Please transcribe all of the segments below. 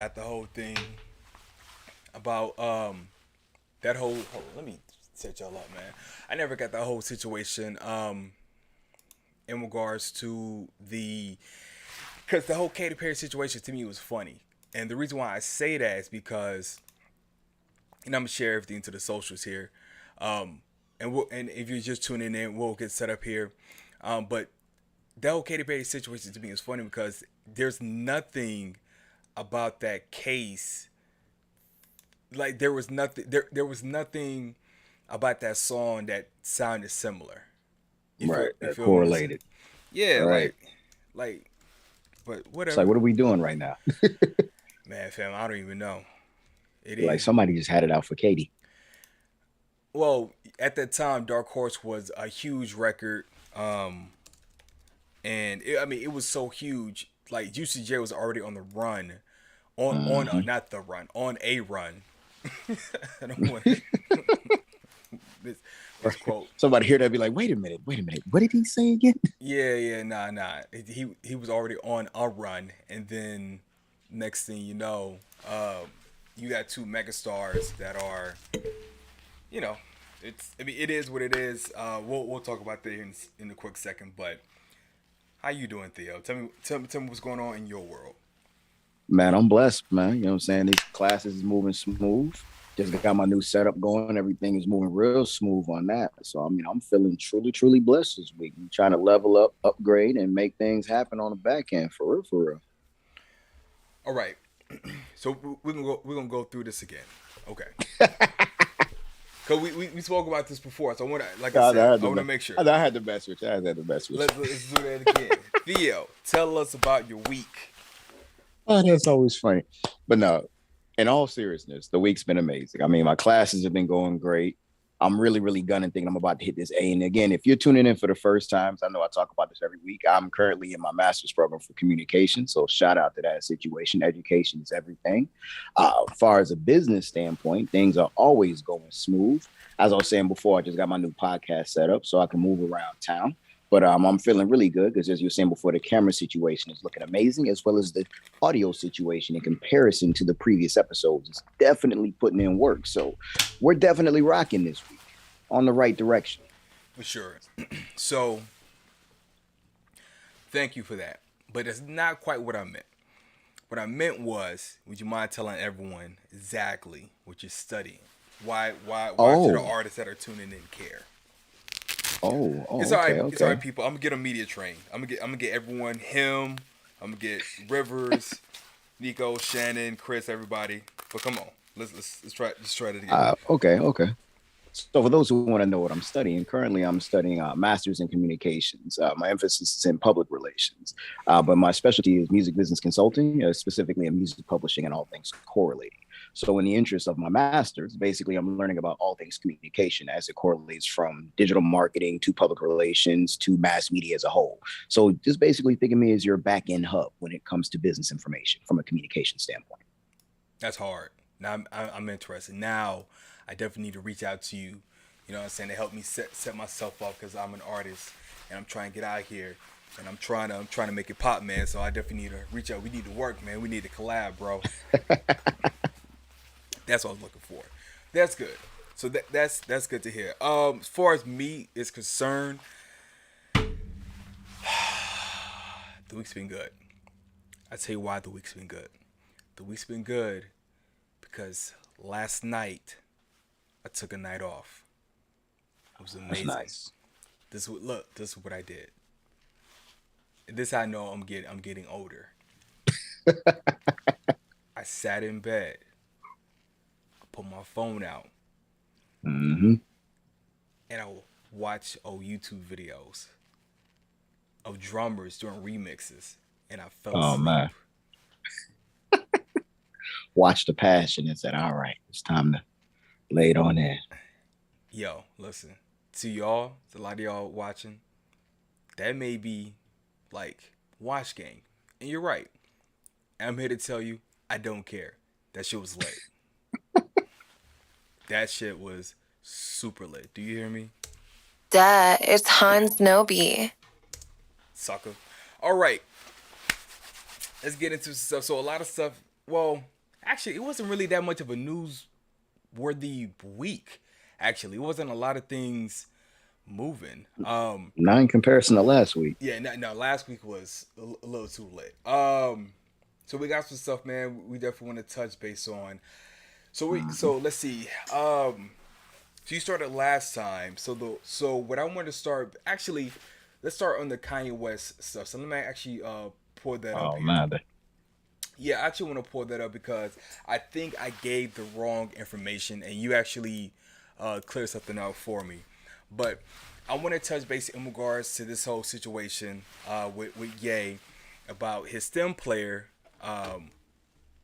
At the whole thing about that whole let me set y'all up, man. I never got that whole situation in regards to the because the whole Katy Perry situation to me was funny, and the reason why I say that is because and I'm gonna share everything to the socials here, and if you're just tuning in, we'll get set up here, but that whole Katy Perry situation to me is funny because there's nothing about that case like there was nothing about that song that sounded similar. Right. You They're feel what I'm saying? correlated. Yeah, Right. like but It's like, whatever. what are we doing right now? Man, fam, I don't even know. It Like is somebody just had it out for Katie. well at that time Dark Horse was a huge record, and I mean it was so huge. Like Juicy J was already on the run, on Hmm. not the run, on a run. I don't want this misquote. Somebody here that be like, wait a minute, what did he say again? Yeah, nah. He was already on a run, and then next thing you know, you got two megastars that are, you know, it's. I mean, it is what it is. We'll talk about that in a quick second. But how you doing, Theo? Tell me what's going on in your world. Man, I'm blessed, man. You know what I'm saying? These classes is moving smooth. Just got my new setup going. Everything is moving real smooth on that. So I mean, I'm feeling truly blessed this week. I'm trying to level up, upgrade, and make things happen on the back end for real, for real. All right, so we're gonna go through this again. Okay, because we spoke about this before, so I want to, like I I said, had I the want to best. make sure. I had the best with you. I had the best with you. Let's do that again. Theo, tell us about your week. Oh, that's always funny. But no, in all seriousness, the week's been amazing. I mean, my classes have been going great. I'm really gunning, thinking I'm about to hit this A. And again, if you're tuning in for the first times, I know I talk about this every week. I'm currently in my master's program for communication. So shout out to that situation. Education is everything. As far as a business standpoint, things are always going smooth. As I was saying before, I just got my new podcast set up so I can move around town. But I'm feeling really good because, as you were saying before, the camera situation is looking amazing, as well as the audio situation in comparison to the previous episodes. It's definitely putting in work. So we're definitely rocking this week on the right direction. For sure. So, thank you for that. But that's not quite what I meant. What I meant was, would you mind telling everyone exactly what you're studying? Why should the Oh, artists that are tuning in care? oh, okay, It's all right, okay. people. I'm gonna get a media train. I'm gonna get everyone. Him. I'm gonna get Rivers, Nico, Shannon, Chris, everybody. But come on, let's try it again. Okay. So, for those who want to know what I'm studying, currently I'm studying master's in communications. My emphasis is in public relations, but my specialty is music business consulting, specifically in music publishing and all things correlating. So, in the interest of my master's, basically, I'm learning about all things communication as it correlates from digital marketing to public relations to mass media as a whole. So, just basically think of me as your back end hub when it comes to business information from a communication standpoint. That's hard. Now I'm interested. Now I definitely need to reach out to you. You know what I'm saying, to help me set myself up because I'm an artist and I'm trying to get out here and I'm trying to make it pop, man. So I definitely need to reach out. We need to work, man. We need to collab, bro. That's what I was looking for. That's good. So that's good to hear. As far as me is concerned, the week's been good. I tell you why the week's been good. The week's been good because last night I took a night off. It was That's amazing. nice. This is what I did. This I know I'm getting older. I sat in bed, I put my phone out, Hmm. and I watched old YouTube videos of drummers doing remixes, and I fell Oh, asleep. man. Watch the passion and said, all right, it's time to lay it on in. Yo, listen, to y'all, to a lot of y'all watching, that may be like watch game, and you're right. I'm here to tell you, I don't care. That shit was lit. That shit was super lit. Do you hear me, Duh, it's Hans Nobi. sucker? All right, let's get into some stuff. So a lot of stuff. well, actually, it wasn't really that much of a newsworthy week. Actually, it wasn't a lot of things moving. Not in comparison to last week. Yeah, no, last week was a little too lit. So we got some stuff, man. We definitely want to touch base on. So let's see. So you started last time. So what I want to start, actually, let's start on the Kanye West stuff. So let me actually pull that up Oh here. man, Yeah, I actually want to pull that up because I think I gave the wrong information, and you actually cleared something out for me. But I want to touch base in regards to this whole situation with Ye about his stem player,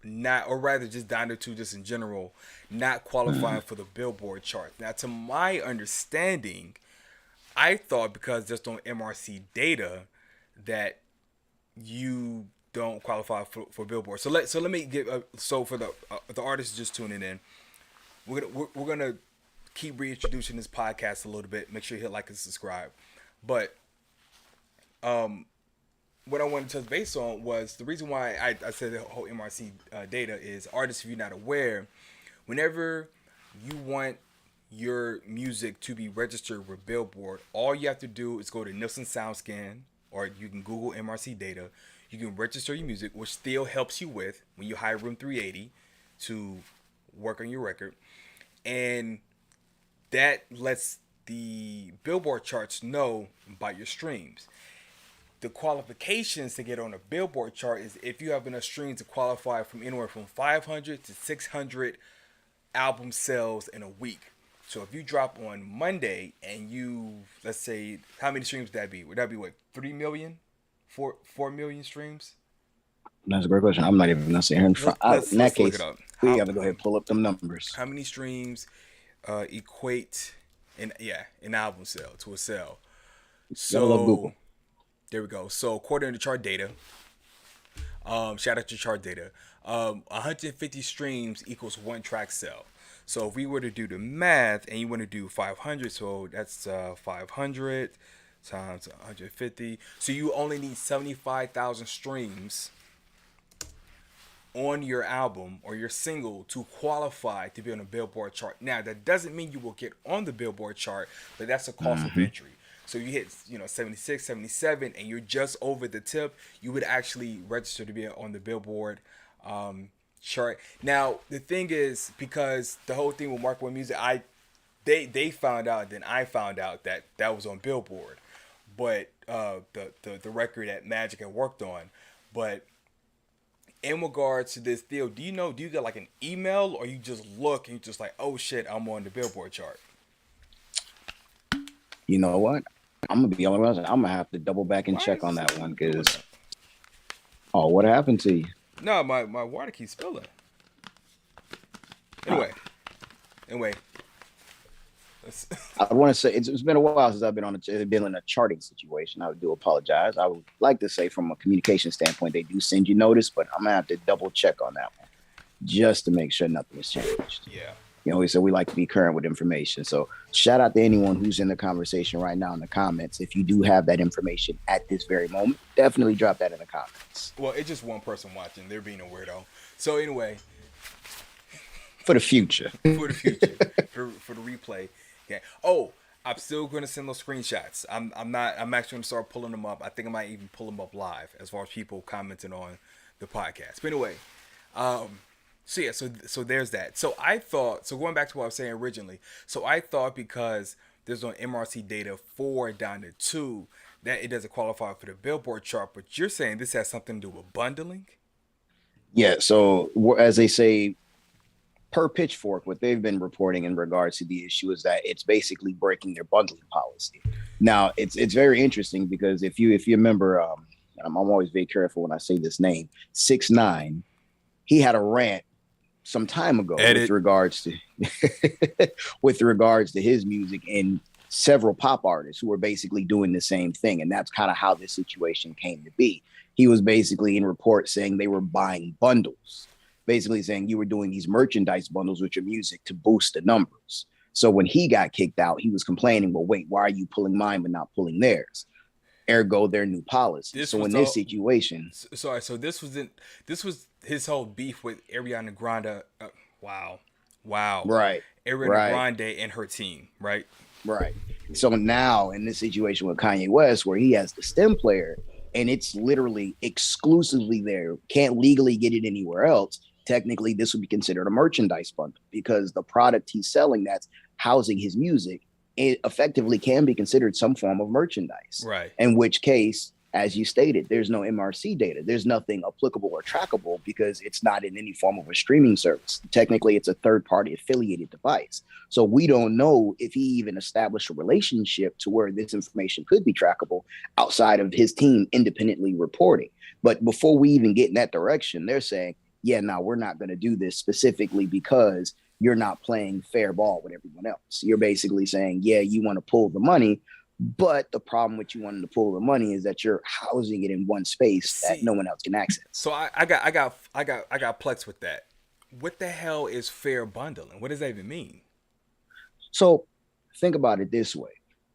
not, or rather just Donda 2 just in general, not qualifying for the Billboard chart. Now, to my understanding, I thought because just on MRC data that you don't qualify for Billboard. So let me get so for the artists just tuning in, we're gonna keep reintroducing this podcast a little bit. Make sure you hit like and subscribe. But what I wanted to touch base on was the reason why I said the whole MRC data is artists, if you're not aware, whenever you want your music to be registered with Billboard, all you have to do is go to Nielsen SoundScan, or you can Google MRC data. You can register your music, which Theo helps you with when you hire Room 380 to work on your record. And that lets the Billboard charts know about your streams. The qualifications to get on a Billboard chart is if you have enough streams to qualify from anywhere from 500 to 600 album sales in a week. So if you drop on Monday and you, let's say, how many streams would that be? Would that be what, 3 million? 4 million streams? that's a great question. I'm not even gonna sit here in front. In that case, we gotta go ahead and pull up them numbers. How many streams equate in album sale to a sale? So there we go. So according to chart data, shout out to chart data, 150 streams equals one track sale. So if we were to do the math and you want to do 500, so that's 500 times 150. So you only need 75,000 streams on your album or your single to qualify to be on a Billboard chart. Now, that doesn't mean you will get on the Billboard chart, but that's a cost of entry. So you hit, 76, 77, and you're just over the tip, you would actually register to be on the Billboard chart. Now, the thing is, because the whole thing with Mark One Music, they found out, then I found out that was on Billboard, but the record that Magic had worked on. But in regards to this deal, do you get like an email, or you just look and you're just like, oh shit, I'm on the Billboard chart? You know what? I'm gonna be honest. I'm gonna have to double back and check on that one because. Oh, what happened to you? No, my water keeps spilling. Anyway. I want to say it's been a while since I've been in a charting situation. I do apologize. I would like to say from a communication standpoint, they do send you notice, but I'm gonna have to double check on that one just to make sure nothing has changed. Yeah. We said we like to be current with information. So shout out to anyone who's in the conversation right now in the comments. If you do have that information at this very moment, definitely drop that in the comments. Well, it's just one person watching. They're being a weirdo. So anyway. For the future. for the replay. Okay. Oh, I'm still going to send those screenshots. I'm actually going to start pulling them up. I think I might even pull them up live as far as people commenting on the podcast. But anyway, so there's that. So going back to what I was saying originally. So I thought because there's no MRC data for Donda 2 that it doesn't qualify for the Billboard chart. But you're saying this has something to do with bundling? Yeah. So as they say, per Pitchfork, what they've been reporting in regards to the issue is that it's basically breaking their bundling policy. Now, it's very interesting because if you remember, I'm always very careful when I say this name, 6ix9ine, he had a rant some time ago with regards to his music and several pop artists who were basically doing the same thing, and that's kind of how this situation came to be. He was basically in reports saying they were buying bundles. Basically saying you were doing these merchandise bundles with your music to boost the numbers. So when he got kicked out, he was complaining, well, wait, why are you pulling mine but not pulling theirs? Ergo, their new policy. So in this situation. Sorry, so this was his whole beef with Ariana Grande. Wow, wow, Right. Ariana Right. Grande and her team, right? Right. So now in this situation with Kanye West, where he has the stem player and it's literally exclusively there, can't legally get it anywhere else. Technically, this would be considered a merchandise bundle because the product he's selling that's housing his music, it effectively can be considered some form of merchandise. Right. In which case, as you stated, there's no MRC data. There's nothing applicable or trackable because it's not in any form of a streaming service. Technically, it's a third-party affiliated device. So we don't know if he even established a relationship to where this information could be trackable outside of his team independently reporting. But before we even get in that direction, they're saying, yeah, no, we're not going to do this specifically because you're not playing fair ball with everyone else. You're basically saying, yeah, you want to pull the money, but the problem with you wanting to pull the money is that you're housing it in one space that no one else can access. So I got plex with that. What the hell is fair bundling? What does that even mean? So think about it this way.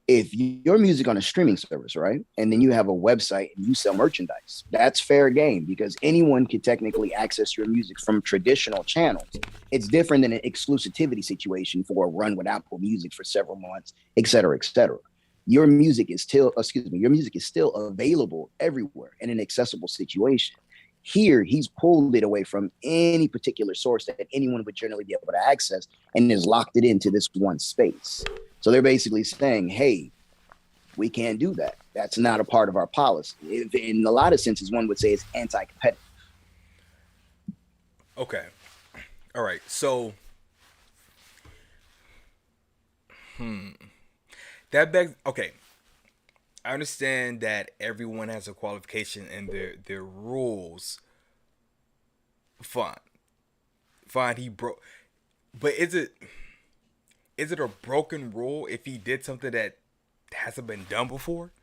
If your music on a streaming service, right, and then you have a website and you sell merchandise, that's fair game because anyone can technically access your music from traditional channels. It's different than an exclusivity situation for a run with Apple Music for several months, et cetera, et cetera. Your music is still available everywhere in an accessible situation. Here, he's pulled it away from any particular source that anyone would generally be able to access and has locked it into this one space. So they're basically saying, hey, we can't do that. That's not a part of our policy. In a lot of senses, one would say it's anti-competitive. Okay. All right. So, that begs. Okay, I understand that everyone has a qualification and their rules. Fine. He broke. But is it a broken rule if he did something that hasn't been done before?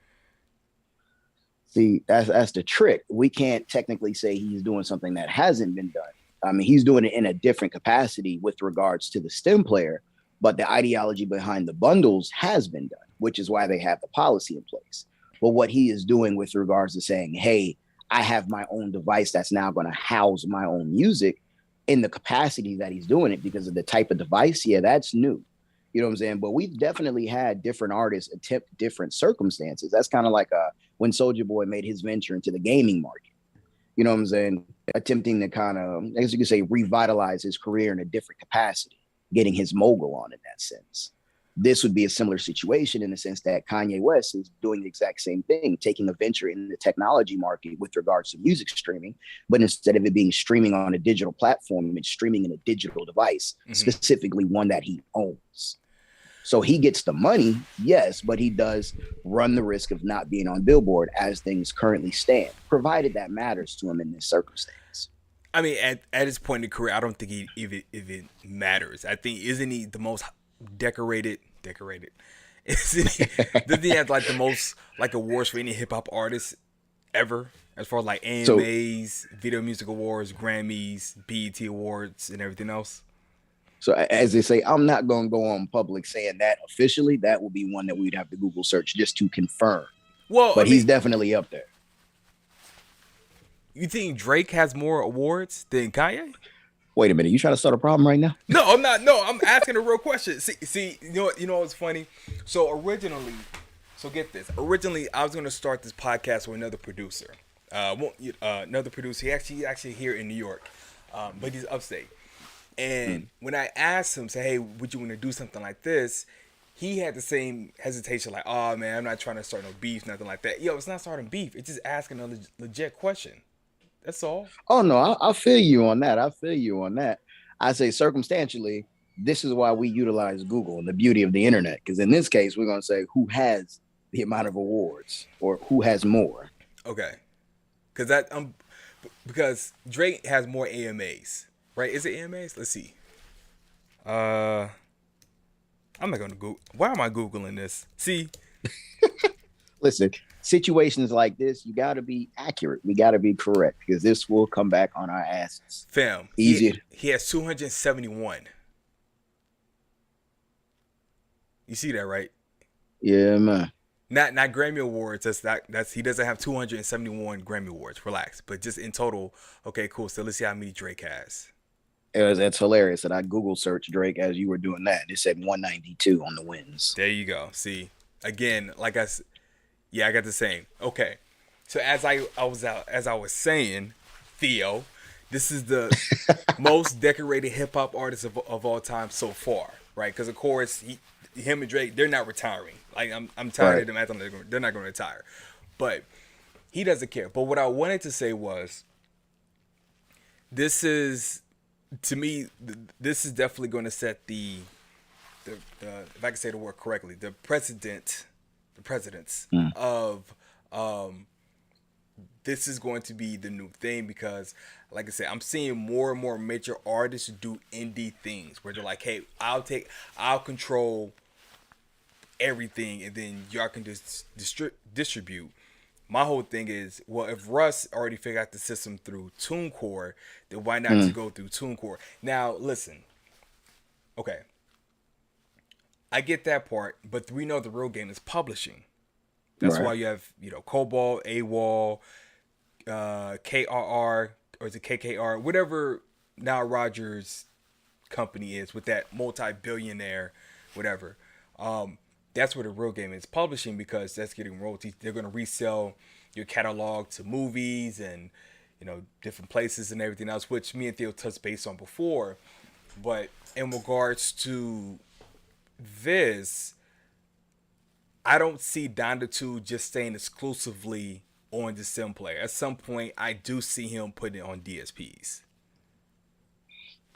See, that's the trick. We can't technically say he's doing something that hasn't been done. I mean, he's doing it in a different capacity with regards to the stem player, but the ideology behind the bundles has been done, which is why they have the policy in place. But what he is doing with regards to saying, hey, I have my own device that's now going to house my own music in the capacity that he's doing it because of the type of device, yeah, that's new. You know what I'm saying? But we've definitely had different artists attempt different circumstances. That's kind of like when Soulja Boy made his venture into the gaming market. You know what I'm saying? Attempting to kind of, I guess you could say, revitalize his career in a different capacity, getting his mogul on in that sense. This would be a similar situation in the sense that Kanye West is doing the exact same thing, taking a venture in the technology market with regards to music streaming, but instead of it being streaming on a digital platform, it's streaming in a digital device, specifically one that he owns. So he gets the money, yes, but he does run the risk of not being on Billboard as things currently stand, provided that matters to him in this circumstance. I mean, at his point in the career, I don't think he even matters. I think, isn't he the most decorated? Doesn't he have like the most like awards for any hip hop artist ever? As far as like AMAs, Video Music Awards, Grammys, BET Awards, and everything else. So as they say, I'm not going to go on public saying that officially. That will be one that we'd have to Google search just to confirm. Well, but he's definitely up there. You think Drake has more awards than Kanye? Wait a minute, you trying to start a problem right now? No, I'm not. No, I'm asking a real question. See, you know what's funny? So get this. Originally, I was going to start this podcast with another producer. Another producer. He's actually here in New York, but he's upstate. And when I asked him, say, hey, would you want to do something like this? He had the same hesitation, like, oh, man, I'm not trying to start no beef, nothing like that. Yo, it's not starting beef. It's just asking a legit question. That's all. Oh, no, I feel you on that. I say circumstantially, this is why we utilize Google and the beauty of the internet. Because in this case, we're going to say who has the amount of awards or who has more. Okay. Because Drake has more AMAs. Right? Is it AMAs? Let's see. I'm not gonna Google. Why am I Googling this? See. Listen, situations like this, you gotta be accurate. We gotta be correct because this will come back on our asses. Fam. Easy. He has 271. You see that, right? Yeah, man. Not Grammy Awards. That's he doesn't have 271 Grammy Awards. Relax. But just in total, okay, cool. So let's see how many Drake has. That's hilarious that I Google searched Drake as you were doing that. It said 192 on the wins. There you go. See, again, yeah, I got the same. Okay, so as I was saying, Theo, this is the most decorated hip hop artist of all time so far, right? Because of course, him and Drake, they're not retiring. Like I'm tired of them. They're not going to retire, but he doesn't care. But what I wanted to say was, this is, to me, this is definitely going to set the if I can say the word correctly, the precedents of this is going to be the new thing, because like I said, I'm seeing more and more major artists do indie things where they're like, hey, I'll control everything and then y'all can just distribute. My whole thing is, well, if Russ already figured out the system through TuneCore, then why not just go through TuneCore? Now, listen, okay, I get that part, but we know the real game is publishing. That's why you have, Cobalt, AWOL, KRR, or is it KKR, whatever now Rogers company is with that multi-billionaire, whatever. That's where the real game is, publishing, because that's getting royalties. They're going to resell your catalog to movies and, different places and everything else, which me and Theo touched base on before. But in regards to this, I don't see Donda 2 just staying exclusively on the sim player. At some point, I do see him putting it on DSPs.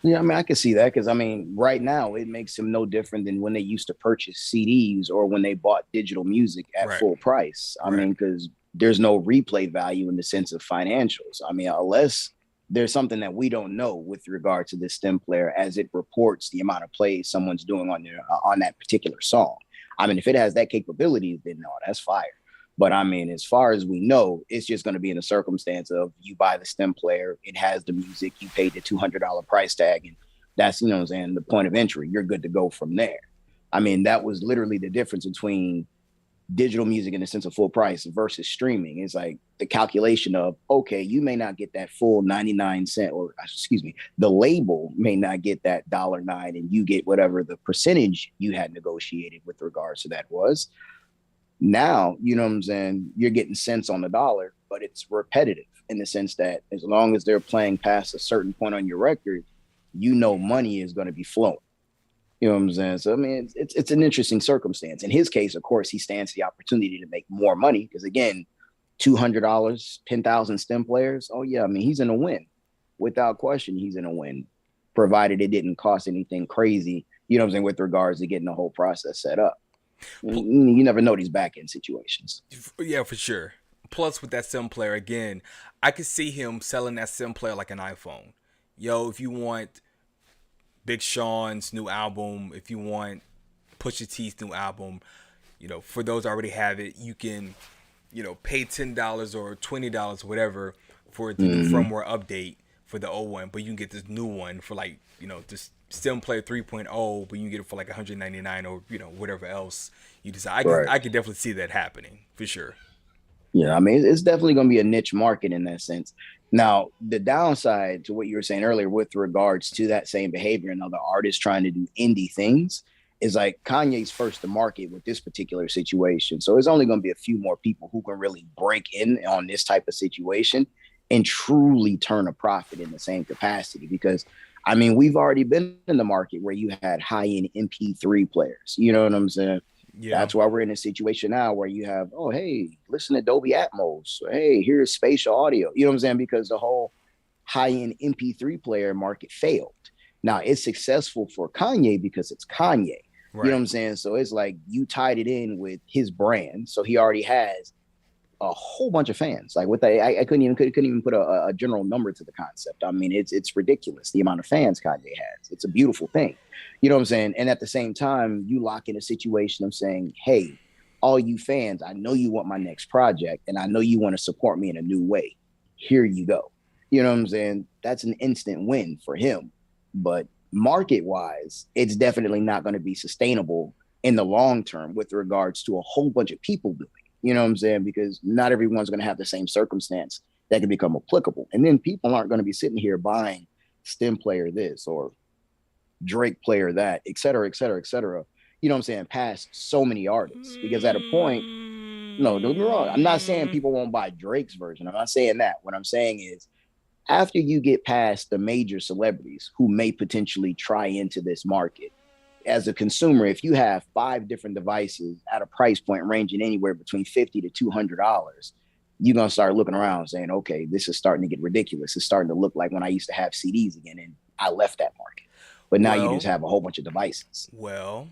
Yeah, I mean, I can see that because, right now it makes them no different than when they used to purchase CDs or when they bought digital music at full price. I mean, because there's no replay value in the sense of financials. I mean, unless there's something that we don't know with regard to this stem player as it reports the amount of plays someone's doing on that particular song. I mean, if it has that capability, then no, that's fire. But I mean, as far as we know, it's just going to be in the circumstance of you buy the stem player, it has the music, you paid the $200 price tag, and that's, the point of entry. You're good to go from there. I mean, that was literally the difference between digital music in the sense of full price versus streaming. It's like the calculation of, okay, you may not get that full 99 cent, or excuse me, the label may not get that $1.09, and you get whatever the percentage you had negotiated with regards to that was. Now, you're getting cents on the dollar, but it's repetitive in the sense that as long as they're playing past a certain point on your record, money is going to be flowing. You know what I'm saying? So, I mean, it's an interesting circumstance. In his case, of course, he stands the opportunity to make more money because, again, $200, 10,000 stem players. Oh, yeah. I mean, he's in a win. Without question, he's in a win, provided it didn't cost anything crazy, with regards to getting the whole process set up. You never know these back end situations. Yeah, for sure. Plus, with that sim player, again, I could see him selling that sim player like an iPhone. Yo, if you want Big Sean's new album, if you want Pusha T's new album, for those who already have it, you can, pay $10 or $20, whatever, for the new firmware update for the old one, but you can get this new one for like, this stem player 3.0, but you can get it for like $199 or, whatever else you decide. I could definitely see that happening for sure. Yeah, I mean, it's definitely going to be a niche market in that sense. Now, the downside to what you were saying earlier with regards to that same behavior and other artists trying to do indie things is like Kanye's first to market with this particular situation. So it's only going to be a few more people who can really break in on this type of situation and truly turn a profit in the same capacity. Because, I mean, we've already been in the market where you had high-end MP3 players. You know what I'm saying? Yeah. That's why we're in a situation now where you have, oh, hey, listen to Dolby Atmos. Hey, here's spatial audio. You know what I'm saying? Because the whole high-end MP3 player market failed. Now, it's successful for Kanye because it's Kanye. Right. You know what I'm saying? So it's like you tied it in with his brand. So he already has a whole bunch of fans. Like with that, I couldn't even put a general number to the concept. I mean, it's ridiculous the amount of fans Kanye has. It's a beautiful thing. You know what I'm saying? And at the same time, you lock in a situation of saying, hey, all you fans, I know you want my next project and I know you want to support me in a new way. Here you go. You know what I'm saying? That's an instant win for him. But market wise, it's definitely not going to be sustainable in the long term with regards to a whole bunch of people doing it. You know what I'm saying? Because not everyone's going to have the same circumstance that can become applicable. And then people aren't going to be sitting here buying stem player this or Drake player that, et cetera, et cetera, et cetera. You know what I'm saying? Past so many artists. Because at a point, no, don't get me wrong. I'm not saying people won't buy Drake's version. I'm not saying that. What I'm saying is after you get past the major celebrities who may potentially try into this market, as a consumer, if you have 5 different devices at a price point ranging anywhere between $50 to $200, you're going to start looking around saying, okay, this is starting to get ridiculous. It's starting to look like when I used to have CDs again and I left that market. But now you just have a whole bunch of devices. Well,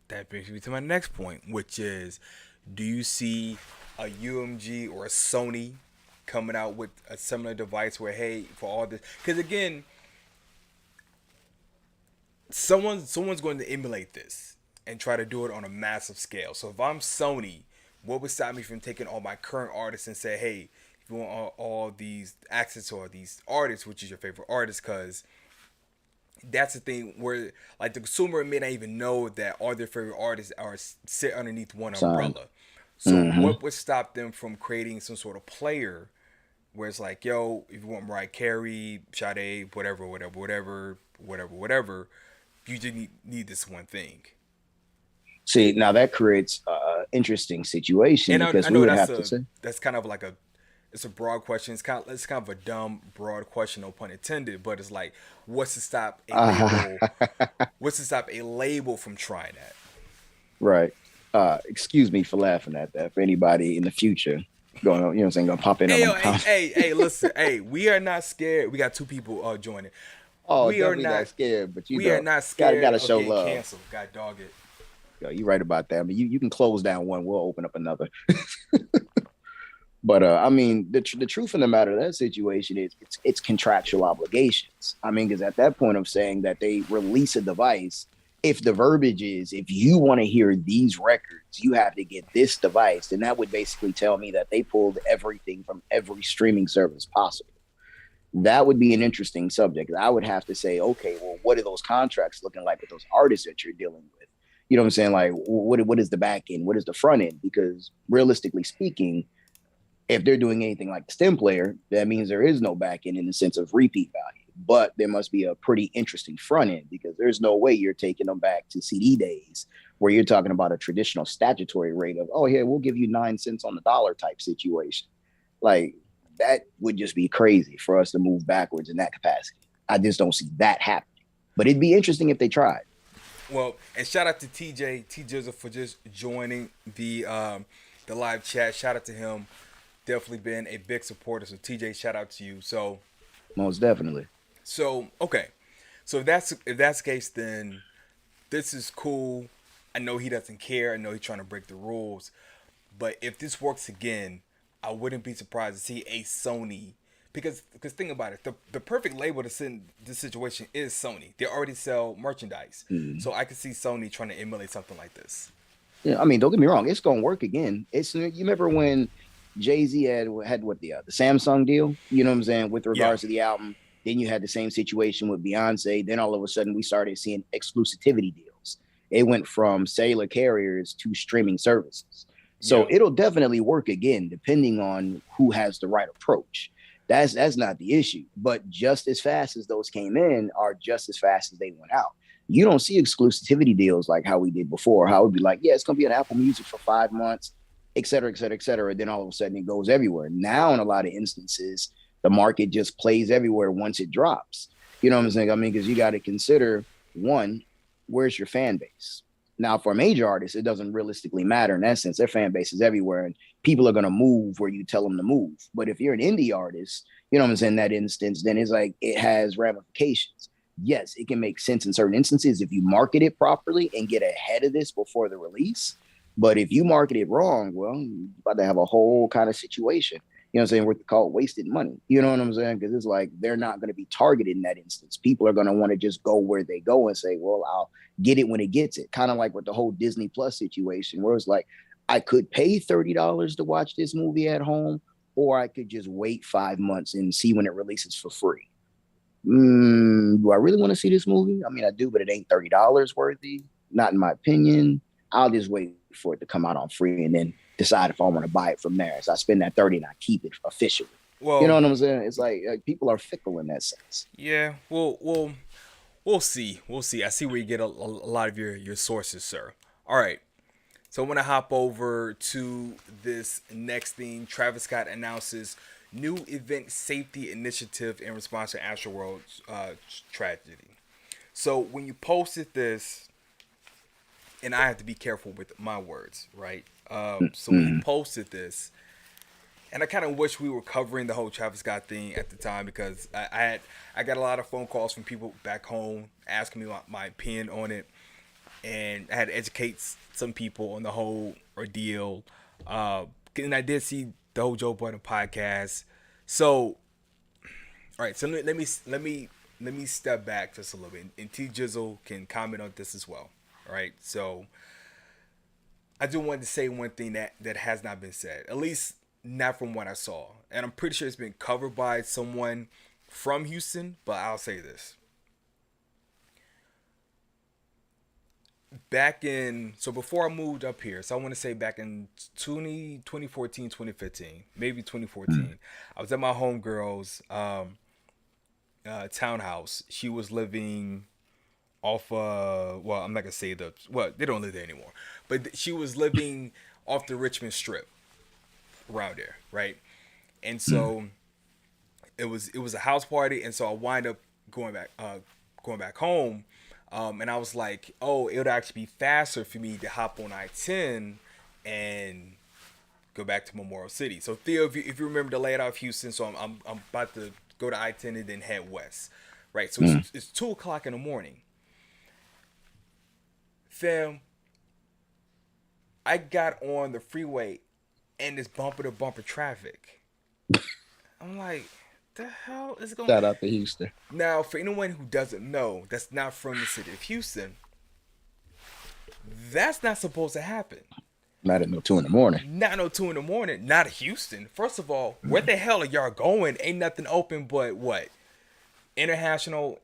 that brings me to my next point, which is, do you see a UMG or a Sony coming out with a similar device where, hey, for all this, because again, someone's going to emulate this and try to do it on a massive scale. So if I'm Sony, what would stop me from taking all my current artists and say, hey, if you want all these access to all these artists, which is your favorite artist? Because that's the thing where, like, the consumer may not even know that all their favorite artists are sit underneath one umbrella. So what would stop them from creating some sort of player where it's like, yo, if you want Mariah Carey, Sade, whatever, you just need this one thing. See, now that creates an interesting situation, and because we would have to say that's kind of like it's a broad question. It's kind of a dumb broad question, no pun intended. But it's like, what's to stop a label from trying that? Right. Excuse me for laughing at that. For anybody in the future going, you know what I'm saying, gonna pop in. Hey, listen, hey, we are not scared. We got 2 people joining. Oh, we are not scared, but we are not scared. Gotta show love. Cancel. God dog it. Yo, you're right about that. I mean, you can close down one, we'll open up another. But I mean, the truth of the matter of that situation is it's contractual obligations. I mean, because at that point of saying that they release a device, if the verbiage is, if you want to hear these records, you have to get this device, then that would basically tell me that they pulled everything from every streaming service possible. That would be an interesting subject. I would have to say, okay, well, what are those contracts looking like with those artists that you're dealing with? You know what I'm saying? Like, what is the back end? What is the front end? Because realistically speaking, if they're doing anything like the stem player, that means there is no back end in the sense of repeat value. But there must be a pretty interesting front end, because there's no way you're taking them back to CD days where you're talking about a traditional statutory rate of, oh, yeah, we'll give you 9 cents on the dollar type situation. Like, that would just be crazy for us to move backwards in that capacity. I just don't see that happening. But it'd be interesting if they tried. Well, and shout out to T Jizzle for just joining the live chat. Shout out to him. Definitely been a big supporter. So TJ, shout out to you. So most definitely. So okay. So if that's the case, then this is cool. I know he doesn't care. I know he's trying to break the rules. But if this works again, I wouldn't be surprised to see a Sony, because think about it, the perfect label to send this situation is Sony. They already sell merchandise, so I could see Sony trying to emulate something like this. Yeah, I mean, don't get me wrong, it's gonna work again. You remember when Jay-Z had what the Samsung deal? You know what I'm saying, with regards to the album. Then you had the same situation with Beyonce. Then all of a sudden we started seeing exclusivity deals. It went from cellular carriers to streaming services. So it'll definitely work again, depending on who has the right approach. That's not the issue. But just as fast as those came in are just as fast as they went out. You don't see exclusivity deals like how we did before. How it would be like, yeah, it's going to be on Apple Music for 5 months, et cetera, et cetera, et cetera. Then all of a sudden it goes everywhere. Now, in a lot of instances, the market just plays everywhere once it drops. You know what I'm saying? I mean, because you got to consider, one, where's your fan base? Now, for a major artist, it doesn't realistically matter in that sense. Their fan base is everywhere, and people are going to move where you tell them to move. But if you're an indie artist, you know what I'm saying, in that instance, then it's like it has ramifications. Yes, it can make sense in certain instances if you market it properly and get ahead of this before the release. But if you market it wrong, well, you're about to have a whole kind of situation. You know what I'm saying? We're called wasted money. You know what I'm saying? Because it's like they're not going to be targeted in that instance. People are going to want to just go where they go and say, well, I'll get it when it gets it. Kind of like with the whole Disney Plus situation, where it's like, I could pay $30 to watch this movie at home, or I could just wait 5 months and see when it releases for free. Do I really want to see this movie? I mean, I do, but it ain't $30 worthy. Not in my opinion. I'll just wait for it to come out on free and then decide if I want to buy it from there. So I spend that 30 and I keep it officially. You know Well, what I'm saying? It's like people are fickle in that sense. yeah. We'll see. We'll see. I see where you get a lot of your sources, sir. All right. So I want to hop over to this next thing. Travis Scott announces new event safety initiative in response to Astroworld's tragedy. So when you posted this, and I have to be careful with my words, right? So when you posted this, and I kind of wish we were covering the whole Travis Scott thing at the time because I got a lot of phone calls from people back home asking me my opinion on it, and I had to educate some people on the whole ordeal. And I did see the whole Joe Budden podcast. So, all right. So let me step back just a little bit, and T Jizzle can comment on this as well. All right. So I do want to say one thing that has not been said, at least not from what I saw, and I'm pretty sure it's been covered by someone from Houston. But I'll say this. Before I moved up here, so I want to say back in 2014, 2015, maybe 2014, I was at my homegirl's townhouse. She was living off well, I'm not gonna say they don't live there anymore, but she was living off the Richmond Strip around there, right? And so it was a house party, and so I wind up going back home. And I was like, oh, it would actually be faster for me to hop on I-10 and go back to Memorial City. So Theo, if you remember the layout of Houston, so I'm about to go to I-10 and then head west, right? So it's 2:00 in the morning. Fam, I got on the freeway and it's bumper to bumper traffic. I'm like, the hell is going on? Shout out to Houston. Now, for anyone who doesn't know, that's not from the city of Houston, that's not supposed to happen. Not at no 2 in the morning. Not no 2 in the morning. Not Houston. First of all, where the hell are y'all going? Ain't nothing open but what? International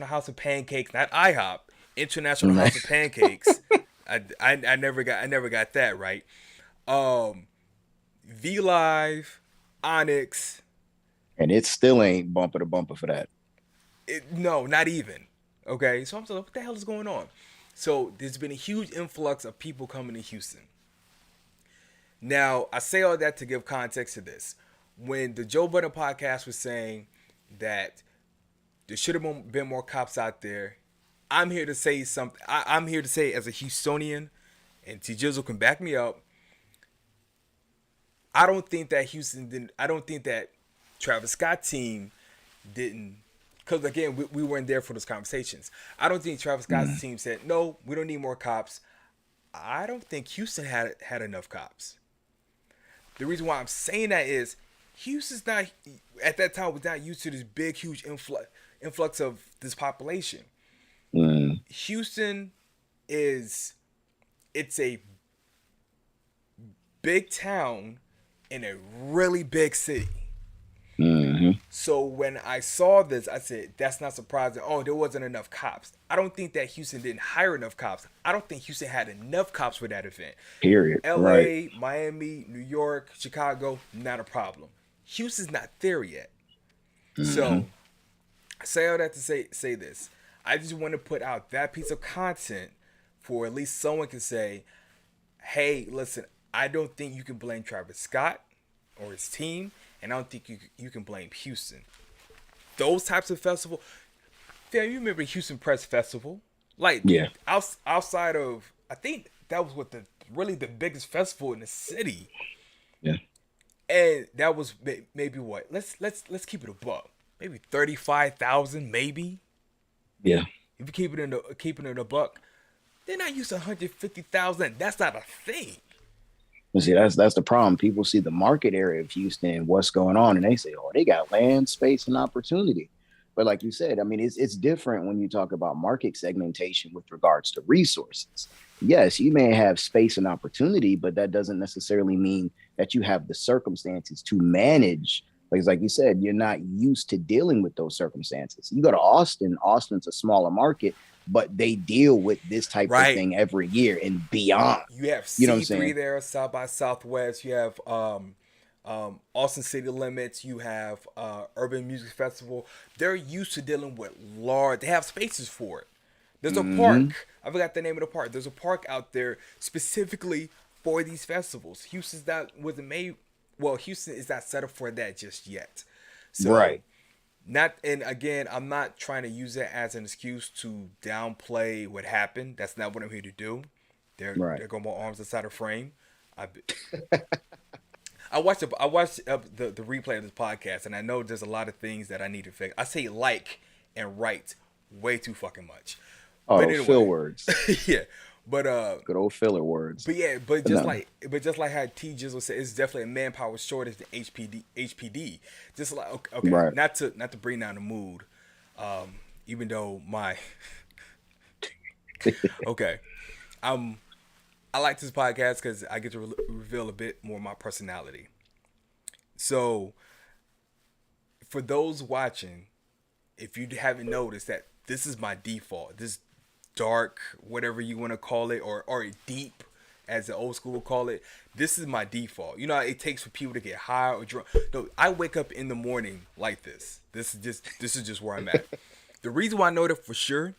House of Pancakes, not IHOP. International House of Pancakes. I never got that right. V Live, Onyx. And it still ain't bumper to bumper for that. No, not even. Okay, so I'm like, what the hell is going on? So there's been a huge influx of people coming to Houston. Now, I say all that to give context to this. When the Joe Budden podcast was saying that there should have been more cops out there, I'm here to say something. I'm here to say as a Houstonian, and T Jizzle can back me up, I don't think that Travis Scott team didn't, because again, we weren't there for those conversations. I don't think Travis Scott's team said, no, we don't need more cops. I don't think Houston had enough cops. The reason why I'm saying that is Houston's not, at that time, was not used to this big, huge influx of this population. Houston it's a big town in a really big city. So when I saw this, I said, that's not surprising. Oh, there wasn't enough cops. I don't think that Houston didn't hire enough cops. I don't think Houston had enough cops for that event. Period. LA, right. Miami, New York, Chicago, not a problem. Houston's not there yet. So I say all that to say this. I just want to put out that piece of content for at least someone can say, hey, listen, I don't think you can blame Travis Scott or his team, and I don't think you can blame Houston. Those types of festival, you remember Houston Press Festival? Like, yeah, outside of, I think that was really the biggest festival in the city. Yeah, and that was maybe what? Let's keep it a buck. Maybe 35,000, maybe. Yeah. If you keep it in a buck, they're not used to 150,000. That's not a thing. You see, that's the problem. People see the market area of Houston and what's going on, and they say, "Oh, they got land, space, and opportunity." But like you said, I mean, it's different when you talk about market segmentation with regards to resources. Yes, you may have space and opportunity, but that doesn't necessarily mean that you have the circumstances to manage Because like you said, you're not used to dealing with those circumstances. You go to Austin, Austin's a smaller market, but they deal with this type of Right. thing every year and beyond. You have You know what I'm C3 saying? there, South by Southwest. You have Austin City Limits. You have Urban Music Festival. They're used to dealing with large. They have spaces for it. There's a Mm-hmm. park. I forgot the name of the park. There's a park out there specifically for these festivals. Houston's not wasn't made. Well, Houston is not set up for that just yet. So Right. not, and again, I'm not trying to use it as an excuse to downplay what happened. That's not what I'm here to do. Right. They're going my arms inside a frame. I I watched the replay of this podcast, and I know there's a lot of things that I need to fix. I say like and write way too fucking much, Oh, but those fill anyway, words. yeah. But Good old filler words. but yeah, but But just no. like how T Jizzle said, it's definitely a manpower shortage than HPD. Just like okay, Right. not to bring down the mood, even though my okay, I like this podcast because I get to reveal a bit more of my personality. So for those watching, if you haven't noticed that this is my default, this dark, whatever you want to call it, or deep, as the old school would call it, this is my default. You know, it takes for people to get high or drunk. No, I wake up in the morning like this. This is just where I'm at. The reason why I know that for sure,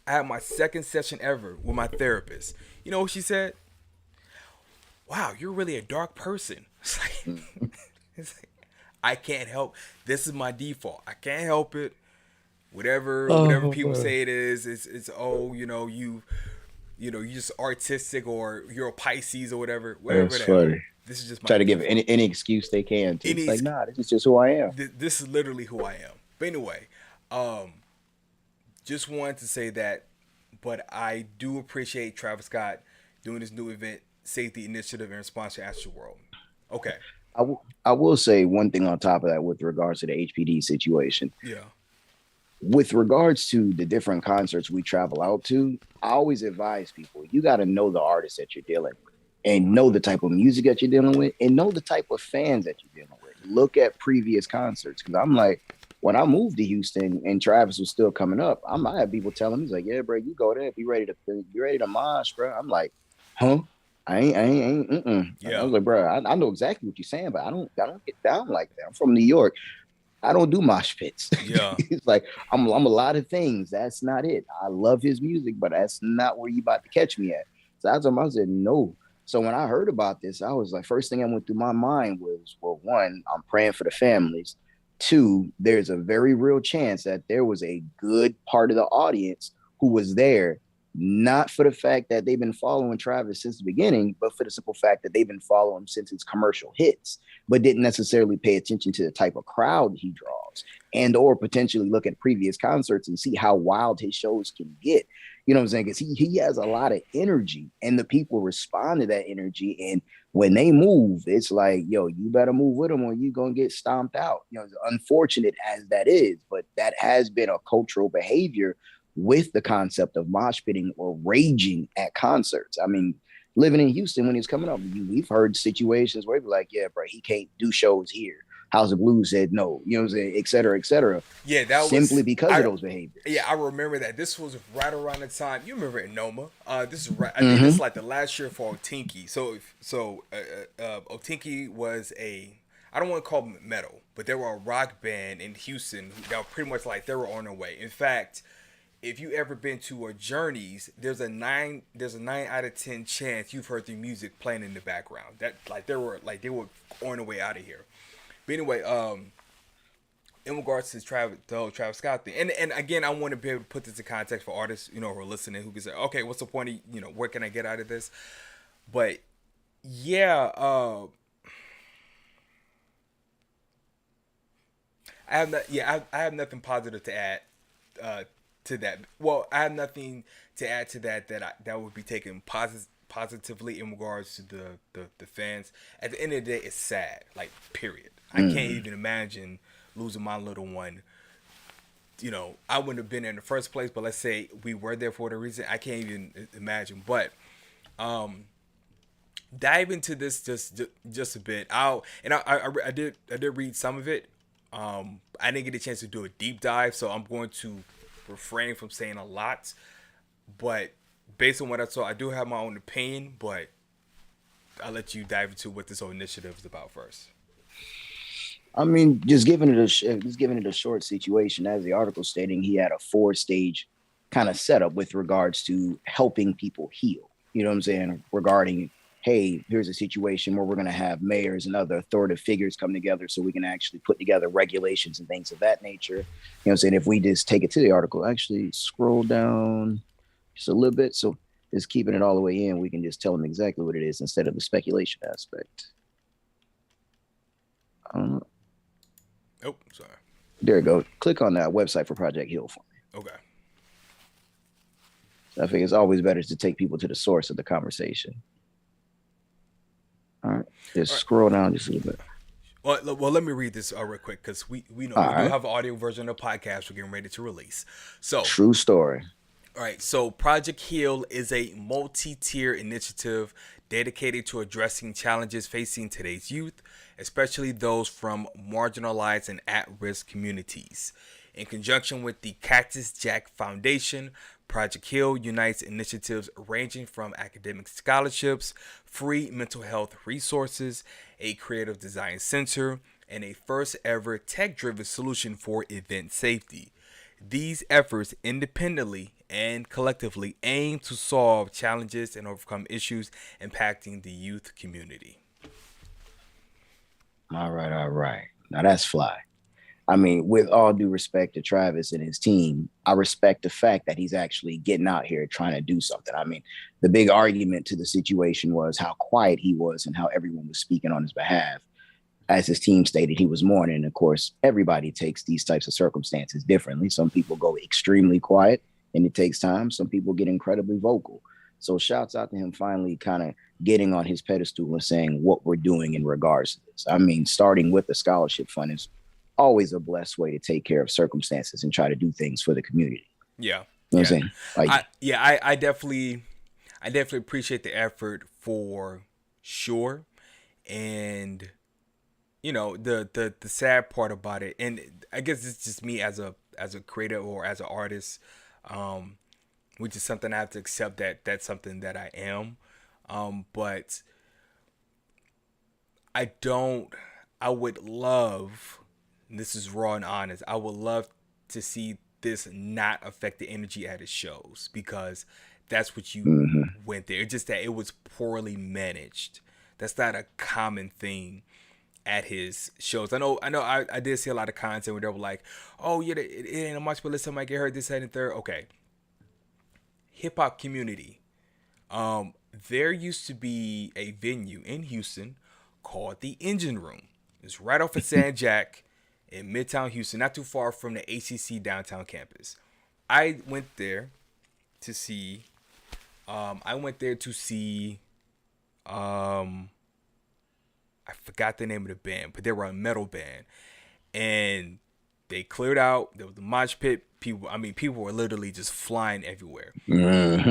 I had my second session ever with my therapist. You know what she said? Wow, you're really a dark person. It's like I can't help. This is my default. I can't help it. Whatever people say it is, it's oh, you just artistic, or you're a Pisces or whatever That's the hell. funny. This is just my Try to give default. any excuse they can to. It's Any like, nah, this is just who I am. this is literally who I am. But anyway, just wanted to say that. But I do appreciate Travis Scott doing this new event, safety initiative in response to Astroworld. Okay. I will say one thing on top of that with regards to the HPD situation. Yeah. With regards to the different concerts we travel out to, I always advise people, you got to know the artist that you're dealing with and know the type of music that you're dealing with and know the type of fans that you're dealing with. Look at previous concerts. Cause I'm like, when I moved to Houston and Travis was still coming up, I had people telling me, he's like, yeah, bro, you go there, be ready to mosh, bro. I'm like, huh? I ain't. I Yeah. was like, bro, I know exactly what you're saying, but I don't get down like that. I'm from New York. I don't do mosh pits. Yeah. It's like I'm a lot of things. That's not it. I love his music, but that's not where you about to catch me at. So I said no. So when I heard about this, I was like, first thing that went through my mind was, well, one, I'm praying for the families. Two, there's a very real chance that there was a good part of the audience who was there, not for the fact that they've been following Travis since the beginning, but for the simple fact that they've been following him since his commercial hits, but didn't necessarily pay attention to the type of crowd he draws, and or potentially look at previous concerts and see how wild his shows can get. You know what I'm saying? Because he has a lot of energy, and the people respond to that energy. And when they move, it's like, yo, you better move with them or you're going to get stomped out. You know, as unfortunate as that is, but that has been a cultural behavior with the concept of mosh pitting or raging at concerts. I mean, living in Houston when he's coming up, we've heard situations where he'd be like, yeah, bro, he can't do shows here. House of Blues said no, you know what I'm saying, et cetera, Yeah, that simply was because of those behaviors. Yeah, I remember that. This was right around the time you remember in Noma. This is right. I think Mm-hmm. this is like the last year for Otinki. Otinki was I don't want to call them metal, but they were a rock band in Houston that were pretty much like they were on their way. In fact, if you ever been to a Journeys, there's a 9 out of 10 chance you've heard their music playing in the background. That they were on their way out of here. But anyway, in regards to the whole Travis Scott thing, and again, I want to be able to put this in context for artists, who are listening, who can say, okay, what's the point of, what can I get out of this? But yeah, I have nothing positive to add to that. Well, I have nothing to add to that would be taken positively in regards to the fans. At the end of the day, it's sad. Like, period. I can't even imagine losing my little one. I wouldn't have been there in the first place, but let's say we were there for the reason. I can't even imagine. But dive into this just a bit. I did read some of it. I didn't get a chance to do a deep dive, so I'm going to refrain from saying a lot. But based on what I saw, I do have my own opinion. But I'll let you dive into what this whole initiative is about first. I mean, just giving it a short situation, as the article stating, he had a 4-stage kind of setup with regards to helping people heal. You know what I'm saying? Regarding, hey, here's a situation where we're going to have mayors and other authoritative figures come together so we can actually put together regulations and things of that nature. You know what I'm saying? If we just take it to the article, actually scroll down just a little bit. So just keeping it all the way in, we can just tell them exactly what it is instead of the speculation aspect. Oh, sorry. There you go. Click on that website for Project Heal for me. Okay. So I think it's always better to take people to the source of the conversation. All right. Just scroll down just a little bit. Well, let me read this real quick because we know we do have an audio version of the podcast we're getting ready to release. So true story. All right. So Project Heal is a multi-tier initiative dedicated to addressing challenges facing today's youth, especially those from marginalized and at-risk communities. In conjunction with the Cactus Jack Foundation, Project Heal unites initiatives ranging from academic scholarships, free mental health resources, a creative design center, and a first ever tech-driven solution for event safety. These efforts independently and collectively aim to solve challenges and overcome issues impacting the youth community. All right. Now that's fly. I mean, with all due respect to Travis and his team, I respect the fact that he's actually getting out here trying to do something. I mean, the big argument to the situation was how quiet he was and how everyone was speaking on his behalf. As his team stated, he was mourning. Of course, everybody takes these types of circumstances differently. Some people go extremely quiet and it takes time. Some people get incredibly vocal. So shouts out to him finally kind of getting on his pedestal and saying what we're doing in regards to this. I mean, starting with the scholarship fund is always a blessed way to take care of circumstances and try to do things for the community. Yeah. You know what I'm saying? Like, I definitely appreciate the effort for sure. And you know, the sad part about it, and I guess it's just me as a creator or as an artist, which is something I have to accept that that's something that I am. But I would love, and this is raw and honest, I would love to see this not affect the energy at his shows, because that's what you went there. It's just that it was poorly managed. That's not a common thing at his shows. I know I did see a lot of content where they were like, oh yeah, it ain't a much, but listen, might get hurt, this, that, and third. Okay. Hip hop community. There used to be a venue in Houston called the Engine Room. It's right off of San Jack in Midtown Houston, not too far from the ACC downtown campus. I went there to see I forgot the name of the band, but they were a metal band, and they cleared out. There was a mosh pit. People were literally just flying everywhere. mm-hmm.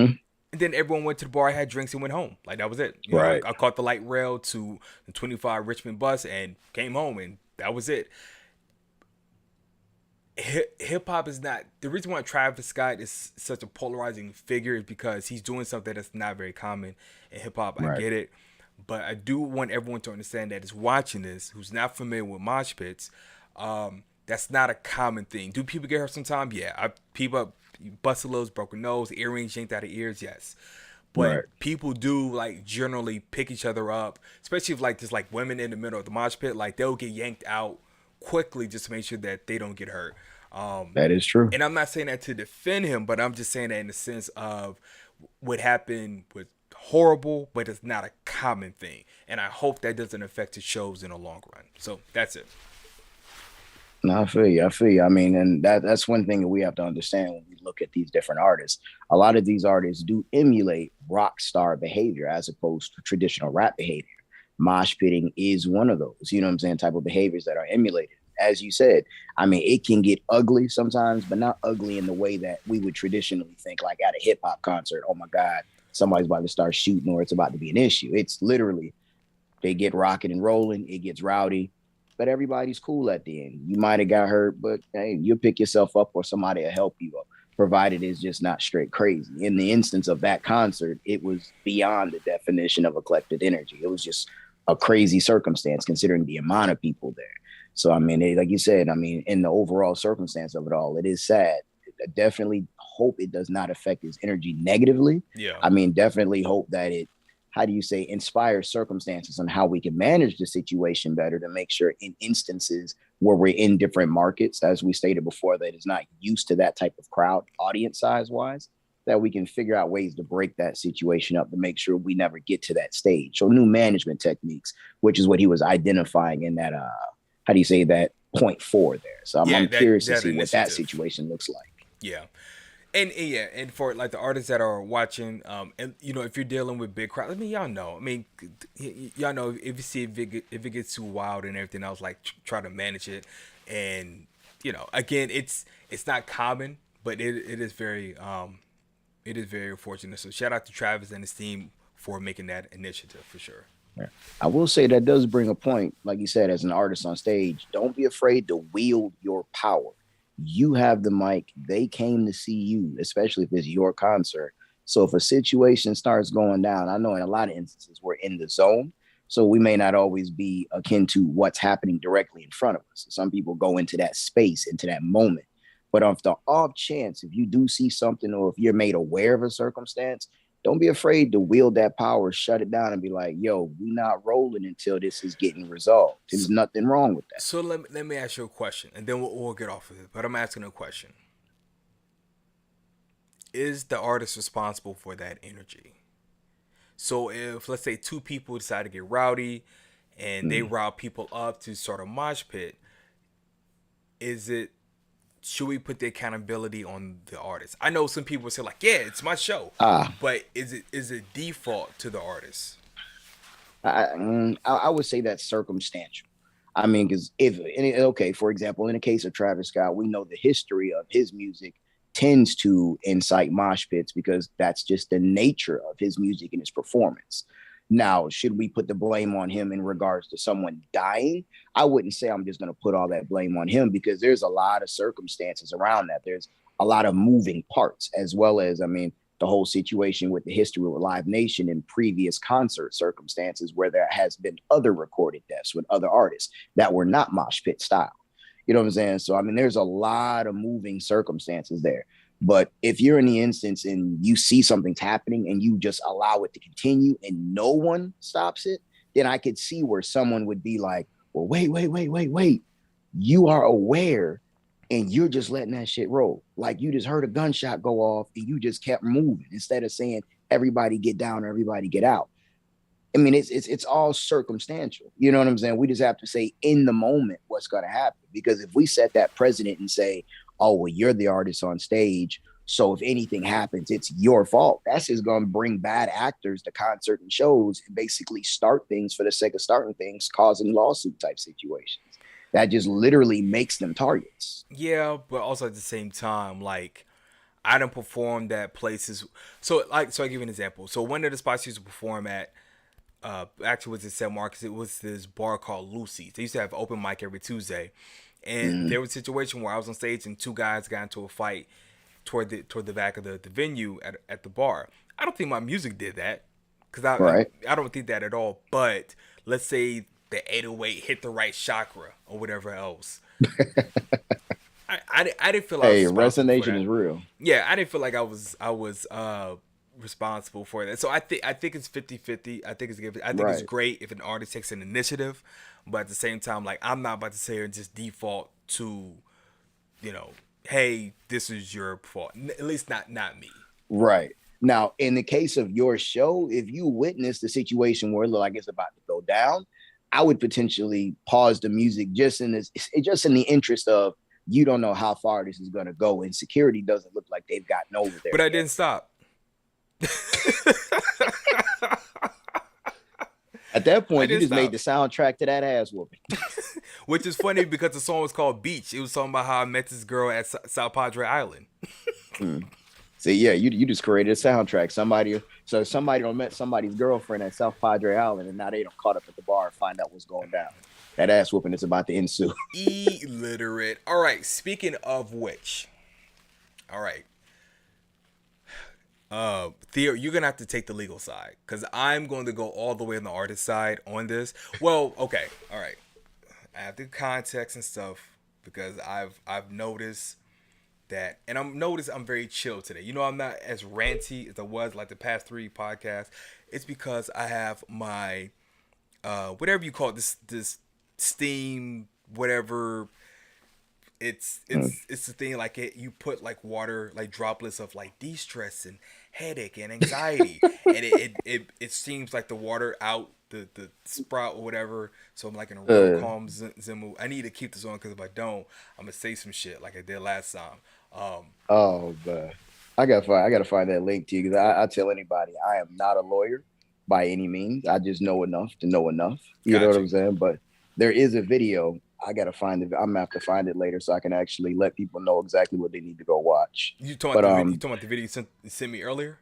And then everyone went to the bar, had drinks, and went home. Like, that was it. You Right. know, I caught the light rail to the 25 Richmond bus and came home, and that was it. Hip hop is not the reason why Travis Scott is such a polarizing figure, is because he's doing something that's not very common in hip hop. I Right. get it. But I do want everyone to understand that is watching this, who's not familiar with mosh pits. That's not a common thing. Do people get hurt sometimes? Yeah. People busted lips, broken nose, earrings yanked out of ears. Yes. But Right. people do like generally pick each other up, especially if like there's like women in the middle of the mosh pit. Like, they'll get yanked out quickly just to make sure that they don't get hurt. That is true. And I'm not saying that to defend him, but I'm just saying that in the sense of what happened was horrible, but it's not a common thing. And I hope that doesn't affect his shows in the long run. So that's it. No, I feel you. I mean, and that's one thing that we have to understand when we look at these different artists. A lot of these artists do emulate rock star behavior as opposed to traditional rap behavior. Mosh pitting is one of those, you know what I'm saying, type of behaviors that are emulated. As you said, I mean, it can get ugly sometimes, but not ugly in the way that we would traditionally think, like at a hip hop concert. Oh my God, somebody's about to start shooting or it's about to be an issue. It's literally they get rocking and rolling, it gets rowdy, but everybody's cool at the end. You might have got hurt, but hey, you'll pick yourself up or somebody will help you up, provided it's just not straight crazy. In the instance of that concert, it was beyond the definition of a collective energy. It was just a crazy circumstance considering the amount of people there. So, I mean, like you said, I mean, in the overall circumstance of it all, it is sad. I definitely hope it does not affect his energy negatively. Yeah. I mean, definitely hope that it, how do you say, inspires circumstances on how we can manage the situation better to make sure in instances where we're in different markets, as we stated before, that is not used to that type of crowd audience size wise, that we can figure out ways to break that situation up to make sure we never get to that stage. So new management techniques, which is what he was identifying in that, how do you say, that point 4 there. So I'm curious to see what that situation looks like. Yeah. And for like the artists that are watching, and you know, if you're dealing with big crowds, I mean, y'all know. I mean, y'all know if you see if it gets too wild and everything else, like try to manage it. And you know, again, it's not common, but it is very unfortunate. So shout out to Travis and his team for making that initiative for sure. Yeah. I will say that does bring a point, like you said, as an artist on stage, don't be afraid to wield your power. You have the mic. They came to see you, especially if it's your concert. So if a situation starts going down, I know in a lot of instances we're in the zone. So we may not always be akin to what's happening directly in front of us. Some people go into that space, into that moment. But on the off chance, if you do see something or if you're made aware of a circumstance, don't be afraid to wield that power, shut it down and be like, yo, we're not rolling until this is getting resolved. There's nothing wrong with that. So let me ask you a question, and then we'll get off of it. But I'm asking a question. Is the artist responsible for that energy? So if, let's say, 2 people decide to get rowdy and they rile people up to sort of mosh pit, should we put the accountability on the artist? I know some people say like, yeah, it's my show, but is it default to the artist? I would say that's circumstantial. I mean, because for example, in the case of Travis Scott, we know the history of his music tends to incite mosh pits because that's just the nature of his music and his performance. Now, should we put the blame on him in regards to someone dying? I wouldn't say I'm just going to put all that blame on him because there's a lot of circumstances around that. There's a lot of moving parts, as well as, I mean, the whole situation with the history with Live Nation and previous concert circumstances where there has been other recorded deaths with other artists that were not mosh pit style. You know what I'm saying? So, I mean, there's a lot of moving circumstances there. But if you're in the instance and you see something's happening and you just allow it to continue and no one stops it, then I could see where someone would be like, well, wait. You are aware and you're just letting that shit roll. Like you just heard a gunshot go off and you just kept moving instead of saying everybody get down or everybody get out. I mean, it's all circumstantial. You know what I'm saying? We just have to say in the moment what's going to happen. Because if we set that precedent and say, oh, well, you're the artist on stage, so if anything happens, it's your fault. That's just going to bring bad actors to concert and shows and basically start things for the sake of starting things, causing lawsuit type situations. That just literally makes them targets. Yeah, but also at the same time, like, I done performed at places. So I give you an example. So one of the spots I used to perform at, actually was in San Marcos. It was this bar called Lucy's. They used to have open mic every Tuesday. And there was a situation where I was on stage and 2 guys got into a fight toward the back of the venue at the bar. I don't think my music did that because I don't think that at all. But let's say the 808 hit the right chakra or whatever else. I didn't feel like resonation is real. Yeah, I didn't feel like I was responsible for that. So I think it's 50-50. I think it's great if an artist takes an initiative, but at the same time, like, I'm not about to sit here and just default to, you know, hey, this is your fault. At least not me. Right. Now, in the case of your show, if you witness the situation where it looks like it's about to go down, I would potentially pause the music just in the interest of you don't know how far this is going to go, and security doesn't look like they've gotten over there. But I didn't stop. At that point, you just made the soundtrack to that ass whooping. Which is funny because the song was called Beach. It was talking about how I met this girl at South Padre Island. See, yeah, you just created a soundtrack. Somebody done met somebody's girlfriend at South Padre Island, and now they don't caught up at the bar and find out what's going down. That ass whooping is about to ensue. Illiterate. All right. Speaking of which, all right. Theo, you're gonna have to take the legal side because I'm going to go all the way on the artist side on this. Well, okay, all right. I have the context and stuff because I've noticed that, and I'm very chill today. You know, I'm not as ranty as I was like the past 3 podcasts. It's because I have my whatever you call it, this steam whatever. It's the thing like you put like water like droplets of like de-stress and headache and anxiety and it seems like the water out the sprout or whatever, so I'm like in a real calm zen mood. I need to keep this on because if I don't, I'm gonna say some shit like I did last time. Oh, but I gotta find that link to you because I tell anybody I am not a lawyer by any means. I just know enough to know enough. You know what I'm saying? But there is a video. I gotta find it. I'm gonna have to find it later so I can actually let people know exactly what they need to go watch. You talking about the video you sent me earlier?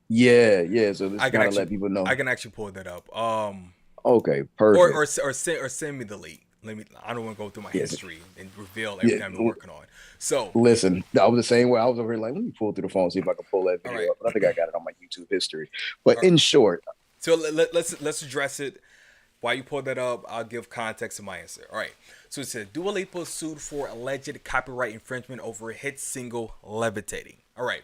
Yeah. So this kind of let people know. I can actually pull that up. Okay, perfect. Or send me the link. I don't want to go through my history and reveal everything I've been working on. So listen, I was the same way. I was over here like, let me pull through the phone, see if I can pull that video up. But I think I got it on my YouTube history. But in short, so let's address it. While you pull that up, I'll give context to my answer. All right. So it says Dua Lipa sued for alleged copyright infringement over a hit single "Levitating." All right.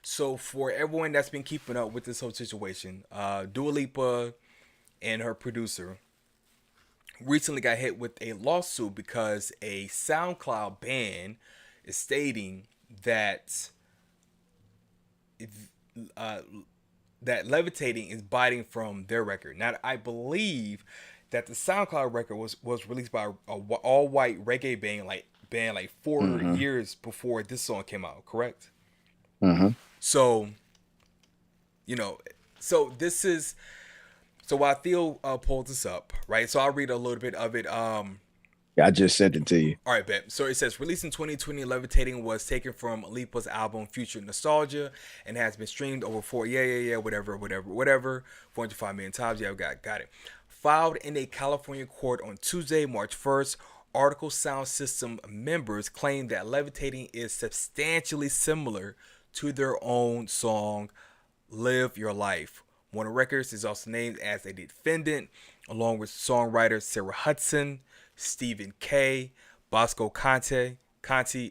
So for everyone that's been keeping up with this whole situation, Dua Lipa and her producer recently got hit with a lawsuit because a SoundCloud ban is stating that that Levitating is biting from their record. Now, I believe that the SoundCloud record was released by a all-white reggae band like 4 years before this song came out, correct? So, you know, so this is... So while Theo pulled this up, right? So I'll read a little bit of it. I just sent it to you. All right, bet. So it says, released in 2020, Levitating was taken from Lipa's album Future Nostalgia and has been streamed over whatever, 405 million times. Yeah, got it. Filed in a California court on Tuesday, March 1st, Article Sound System members claim that Levitating is substantially similar to their own song, Live Your Life. Warner Records is also named as a defendant, along with songwriters Sarah Hudson, Stephen K, Bosco Conte,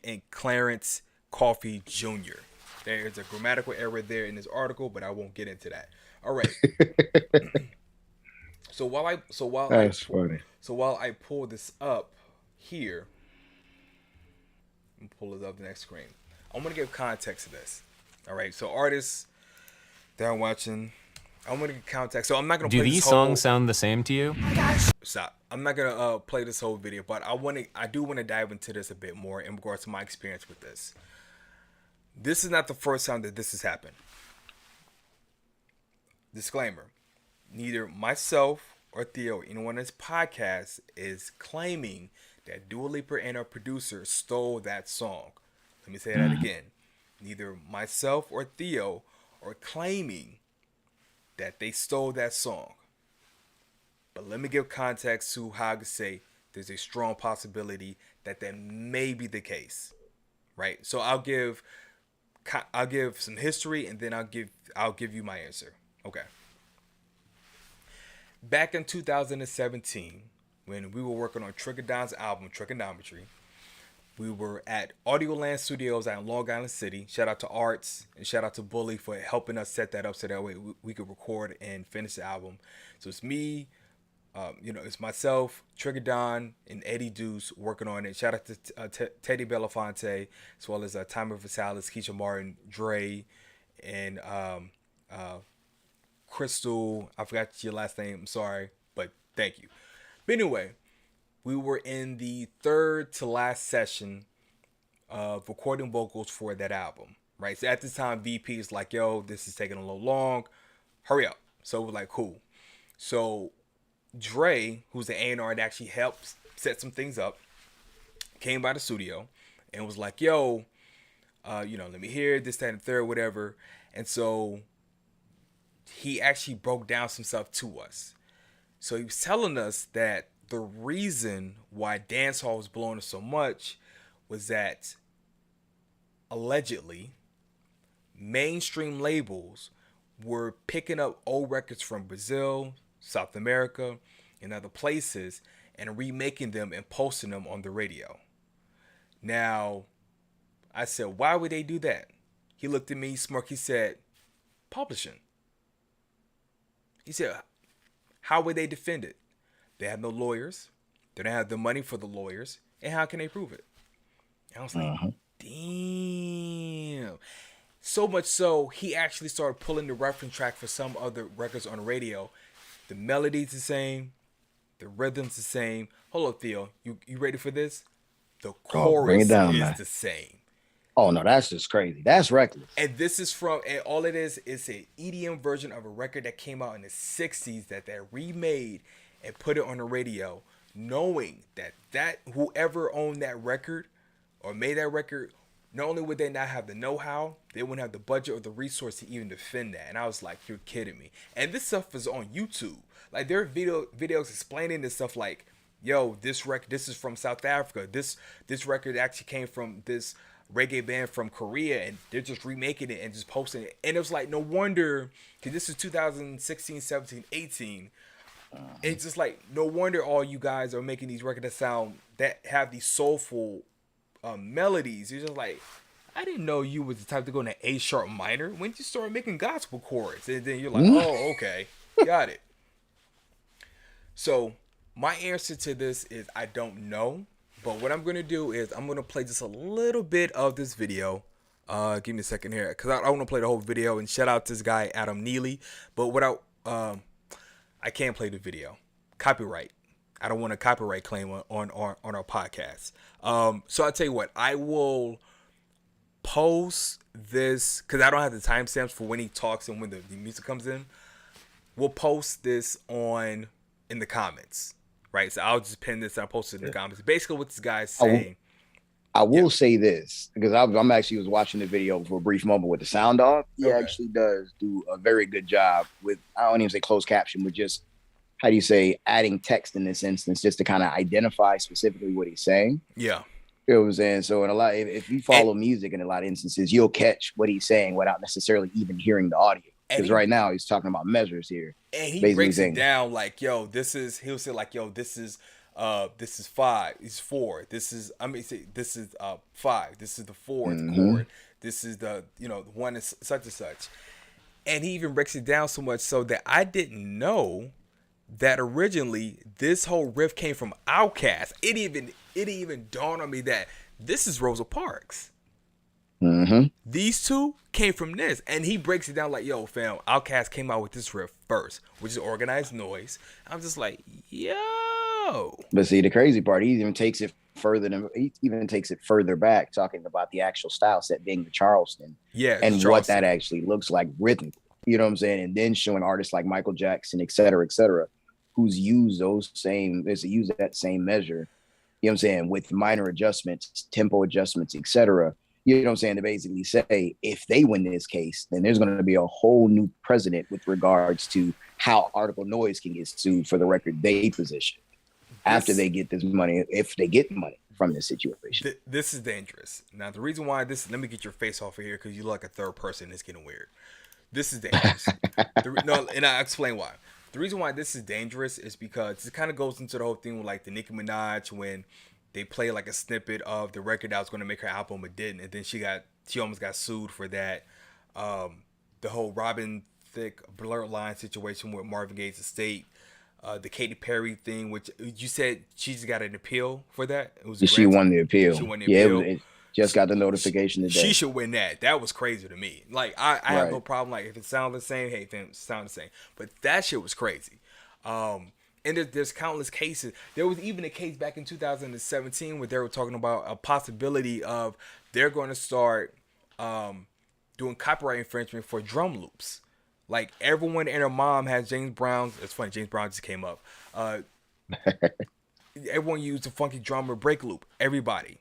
and Clarence Coffey Jr. There is a grammatical error there in this article, but I won't get into that. All right. So while I pull this up here, and pull it up the next screen, I'm gonna give context to this. All right. So artists that are watching, I'm gonna give context. So I'm not gonna. Do these songs sound the same to you? Stop. I'm not gonna play this whole video, but I do want to dive into this a bit more in regards to my experience with this. This is not the first time that this has happened. Disclaimer: neither myself or Theo, anyone on this podcast, is claiming that Dua Lipa and her producer stole that song. Let me say that again. Neither myself or Theo are claiming that they stole that song. But let me give context to how I could say there's a strong possibility that may be the case, right? So I'll give some history and then I'll give you my answer. Okay. Back in 2017, when we were working on Trigger Don's album Trigonometry, we were at Audioland Studios out in Long Island City. Shout out to Arts and shout out to Bully for helping us set that up so that way we could record and finish the album. So it's me, it's myself, Trigger Don, and Eddie Deuce working on it. Shout out to Teddy Belafonte, as well as Timer Vasalis, Keisha Martin, Dre, and Crystal. I forgot your last name. I'm sorry, but thank you. But anyway, we were in the third to last session of recording vocals for that album, right? So at this time, VP is like, yo, this is taking a little long. Hurry up. So we're like, cool. So Dre, who's the A&R that actually helped set some things up, came by the studio and was like, yo, let me hear this, that, and the third, whatever. And so he actually broke down some stuff to us. So he was telling us that the reason why dancehall was blowing up so much was that allegedly mainstream labels were picking up old records from Brazil, South America, and other places and remaking them and posting them on the radio. Now, I said, why would they do that? He looked at me, smirked, he said, publishing. He said, how would they defend it? They have no lawyers. They don't have the money for the lawyers. And how can they prove it? And I was like, damn. So much so, he actually started pulling the reference track for some other records on the radio. The melody's the same. The rhythm's the same. Hold up, Theo. You ready for this? The chorus is the same. Oh, no, that's just crazy. That's reckless. And this is from, and all it is an EDM version of a record that came out in the 60s that they remade and put it on the radio, knowing that whoever owned that record or made that record, not only would they not have the know-how, they wouldn't have the budget or the resource to even defend that. And I was like, you're kidding me. And this stuff is on YouTube. Like, there are videos explaining this stuff like, yo, this record, this is from South Africa. This record actually came from this reggae band from Korea, and they're just remaking it and just posting it. And it was like, no wonder, because this is 2016, 17, 18. It's just like, no wonder all you guys are making these records that have these soulful melodies. You're just like, I didn't know you was the type to go into A sharp minor. When did you start making gospel chords? And then you're like, oh, okay, got it. So my answer to this is I don't know. But what I'm going to do is I'm going to play just a little bit of this video. Give me a second here, because I want to play the whole video. And shout out to this guy, Adam Neely. But without, I can't play the video. Copyright. I don't want a copyright claim on our podcast. So I'll tell you what. I will post this, because I don't have the timestamps for when he talks and when the music comes in. We'll post this in the comments. Right, so I'll just pin this and I'll post it in the comments. Basically, what this guy's saying. I will say this, because I'm actually was watching the video for a brief moment with the sound off. He actually does do a very good job with, I don't even say closed caption, but just, how do you say, adding text in this instance, just to kind of identify specifically what he's saying. Yeah. You know what I'm saying? So in a lot, if you follow music in a lot of instances, you'll catch what he's saying without necessarily even hearing the audio. Because right now he's talking about measures here. And he breaks it down like, yo, he'll say like, yo, this is 5, it's 4. This is 5. This is the 4th chord. This is the, the one is such and such. And he even breaks it down so much so that I didn't know that originally this whole riff came from Outkast. It even dawned on me that this is Rosa Parks. These two came from this, and he breaks it down like, yo, fam, Outkast came out with this riff first, which is Organized Noise. I'm just like, yo. But see, the crazy part, he even takes it further back, talking about the actual style set being the Charleston, and Charleston, what that actually looks like written. You know what I'm saying? And then showing artists like Michael Jackson, et cetera, who's used that same measure. You know what I'm saying? With minor adjustments, tempo adjustments, et cetera. You know what I'm saying? To basically say, if they win this case, then there's going to be a whole new precedent with regards to how Article Noise can get sued for the record they position after they get this money, if they get money from this situation. This is dangerous. Now, the reason why let me get your face off of here, because you look like a third person. It's getting weird. This is dangerous. And I'll explain why. The reason why this is dangerous is because it kind of goes into the whole thing with like the Nicki Minaj, when they play like a snippet of the record that was going to make her album but didn't, and then she almost got sued for that. The whole Robin Thicke Blurred Line situation with Marvin Gaye's estate, the Katy Perry thing, which you said she just got an appeal for that. She won the appeal. Appeal. It just got the notification today. She should win that. That was crazy to me. Like I have no problem. Like if it sounds the same, hey, then it sounds the same. But that shit was crazy. And there's countless cases. There was even a case back in 2017 where they were talking about a possibility of they're going to start doing copyright infringement for drum loops. Like everyone and their mom has James Brown's. It's funny, James Brown just came up. Everyone used the funky drummer break loop. Everybody.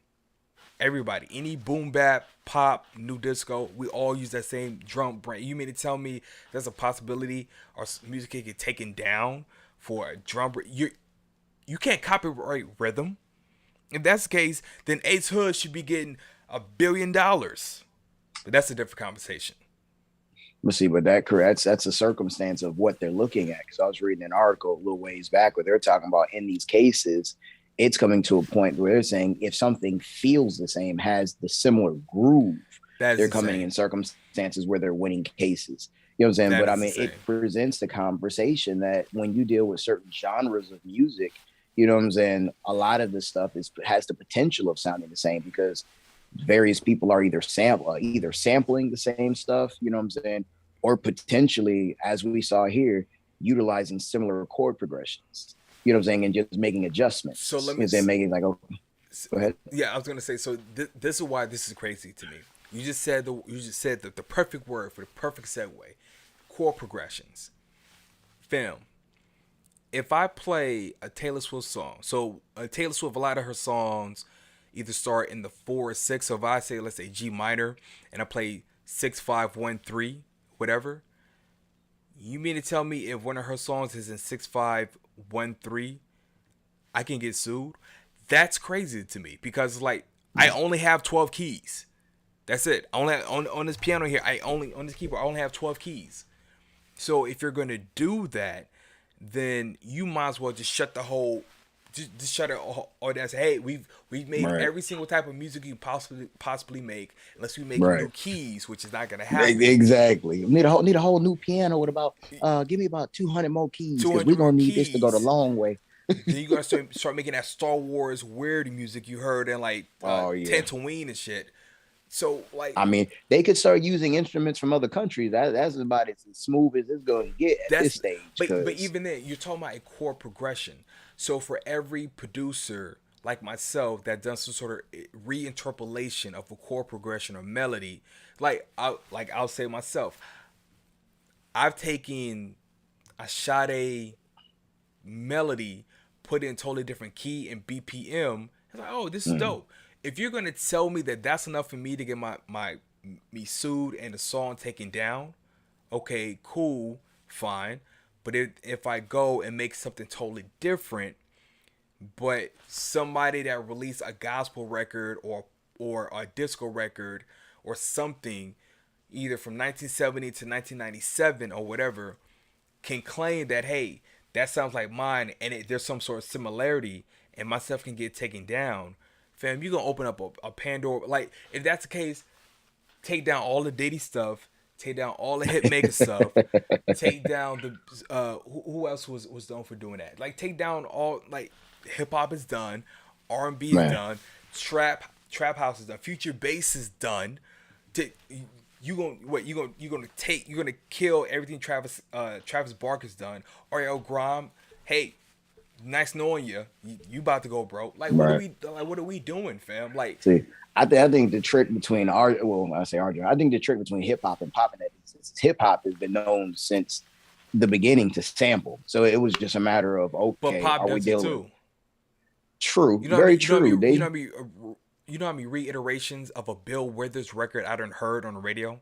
Everybody, any boom bap, pop, new disco, we all use that same drum brand. You mean to tell me there's a possibility our music can get taken down for a drum? You can't copyright rhythm. If that's the case, then Ace Hood should be getting $1 billion. But that's a different conversation. Let's see, but that's a circumstance of what they're looking at. Because I was reading an article a little ways back where they're talking about in these cases, it's coming to a point where they're saying if something feels the same, has the similar groove, they're coming in circumstances where they're winning cases. You know what I'm saying? But I mean, it presents the conversation that when you deal with certain genres of music, you know what I'm saying, a lot of the stuff has the potential of sounding the same because various people are either sampling the same stuff, you know what I'm saying, or potentially, as we saw here, utilizing similar chord progressions. You know what I'm saying, and just making adjustments. So let me say, making like, go ahead. Yeah, I was gonna say. So this is why this is crazy to me. You just said the perfect word for the perfect segue: chord progressions. Fam, if I play a Taylor Swift song, so Taylor Swift, a lot of her songs either start in the 4 or 6. So if I say, let's say G minor, and I play 6 5 1 3, whatever. You mean to tell me if one of her songs is in 6 5 1 3, I can get sued? That's crazy to me because like I only have 12 keys. That's it. I only on this piano here. On this keyboard I only have 12 keys. So if you're gonna do that, then you might as well just shut the whole. Just shut it or that's hey we've made every single type of music you possibly make unless we make new keys, which is not gonna happen. Exactly. Need a whole new piano with about give me about 200 more keys because we're gonna need this to go the long way. Then you gotta start making that Star Wars weird music you heard in like Tatooine and shit. So like I mean they could start using instruments from other countries. That's about as smooth as it's going to get at this stage. But even then you're talking about a chord progression. So for every producer like myself that does some sort of reinterpolation of a chord progression or melody, I'll say myself, I've taken a Sade melody, put it in totally different key and BPM. It's like, oh, this is dope. If you're gonna tell me that that's enough for me to get me sued and the song taken down, okay, cool, fine. But if I go and make something totally different, but somebody that released a gospel record or a disco record or something, either from 1970 to 1997 or whatever, can claim that, hey, that sounds like mine and there's some sort of similarity and my stuff can get taken down, fam, you're going to open up a Pandora. Like, if that's the case, take down all the Diddy stuff, take down all the Hitmaker stuff, take down the who else was known for doing that? Like, take down all, like, hip hop is done, R&B is done, trap house is done, future bass is done. You're gonna kill everything Travis Barker's done. Ariel Graham, hey, nice knowing you. You about to go broke. Like, what are we doing, fam? Like, see, I think the trick between I think the trick between hip hop and pop in that is hip hop has been known since the beginning to sample. So it was just a matter of but pop does it too. True, very true. You know how many reiterations of a Bill Withers record I done heard on the radio?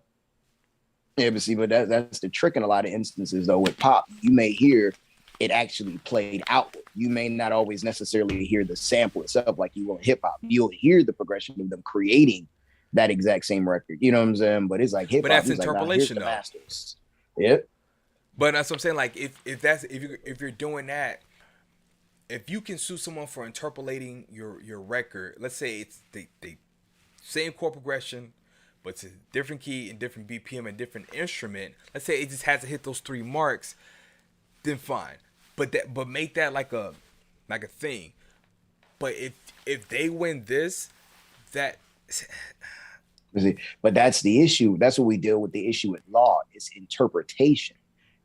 Yeah, but that's the trick in a lot of instances though. With pop, you may hear it actually played outward. You may not always necessarily hear the sample itself like you will in hip hop. You'll hear the progression of them creating that exact same record. You know what I'm saying? But it's like hip hop. But that's interpolation, though. Yep. But that's what I'm saying. Like if you're doing that, if you can sue someone for interpolating your record, let's say it's the same chord progression, but it's a different key and different BPM and different instrument. Let's say it just has to hit those 3 marks, then fine. But make that like a thing. But if they win this, that. But that's the issue. That's what we deal with. The issue with law is interpretation,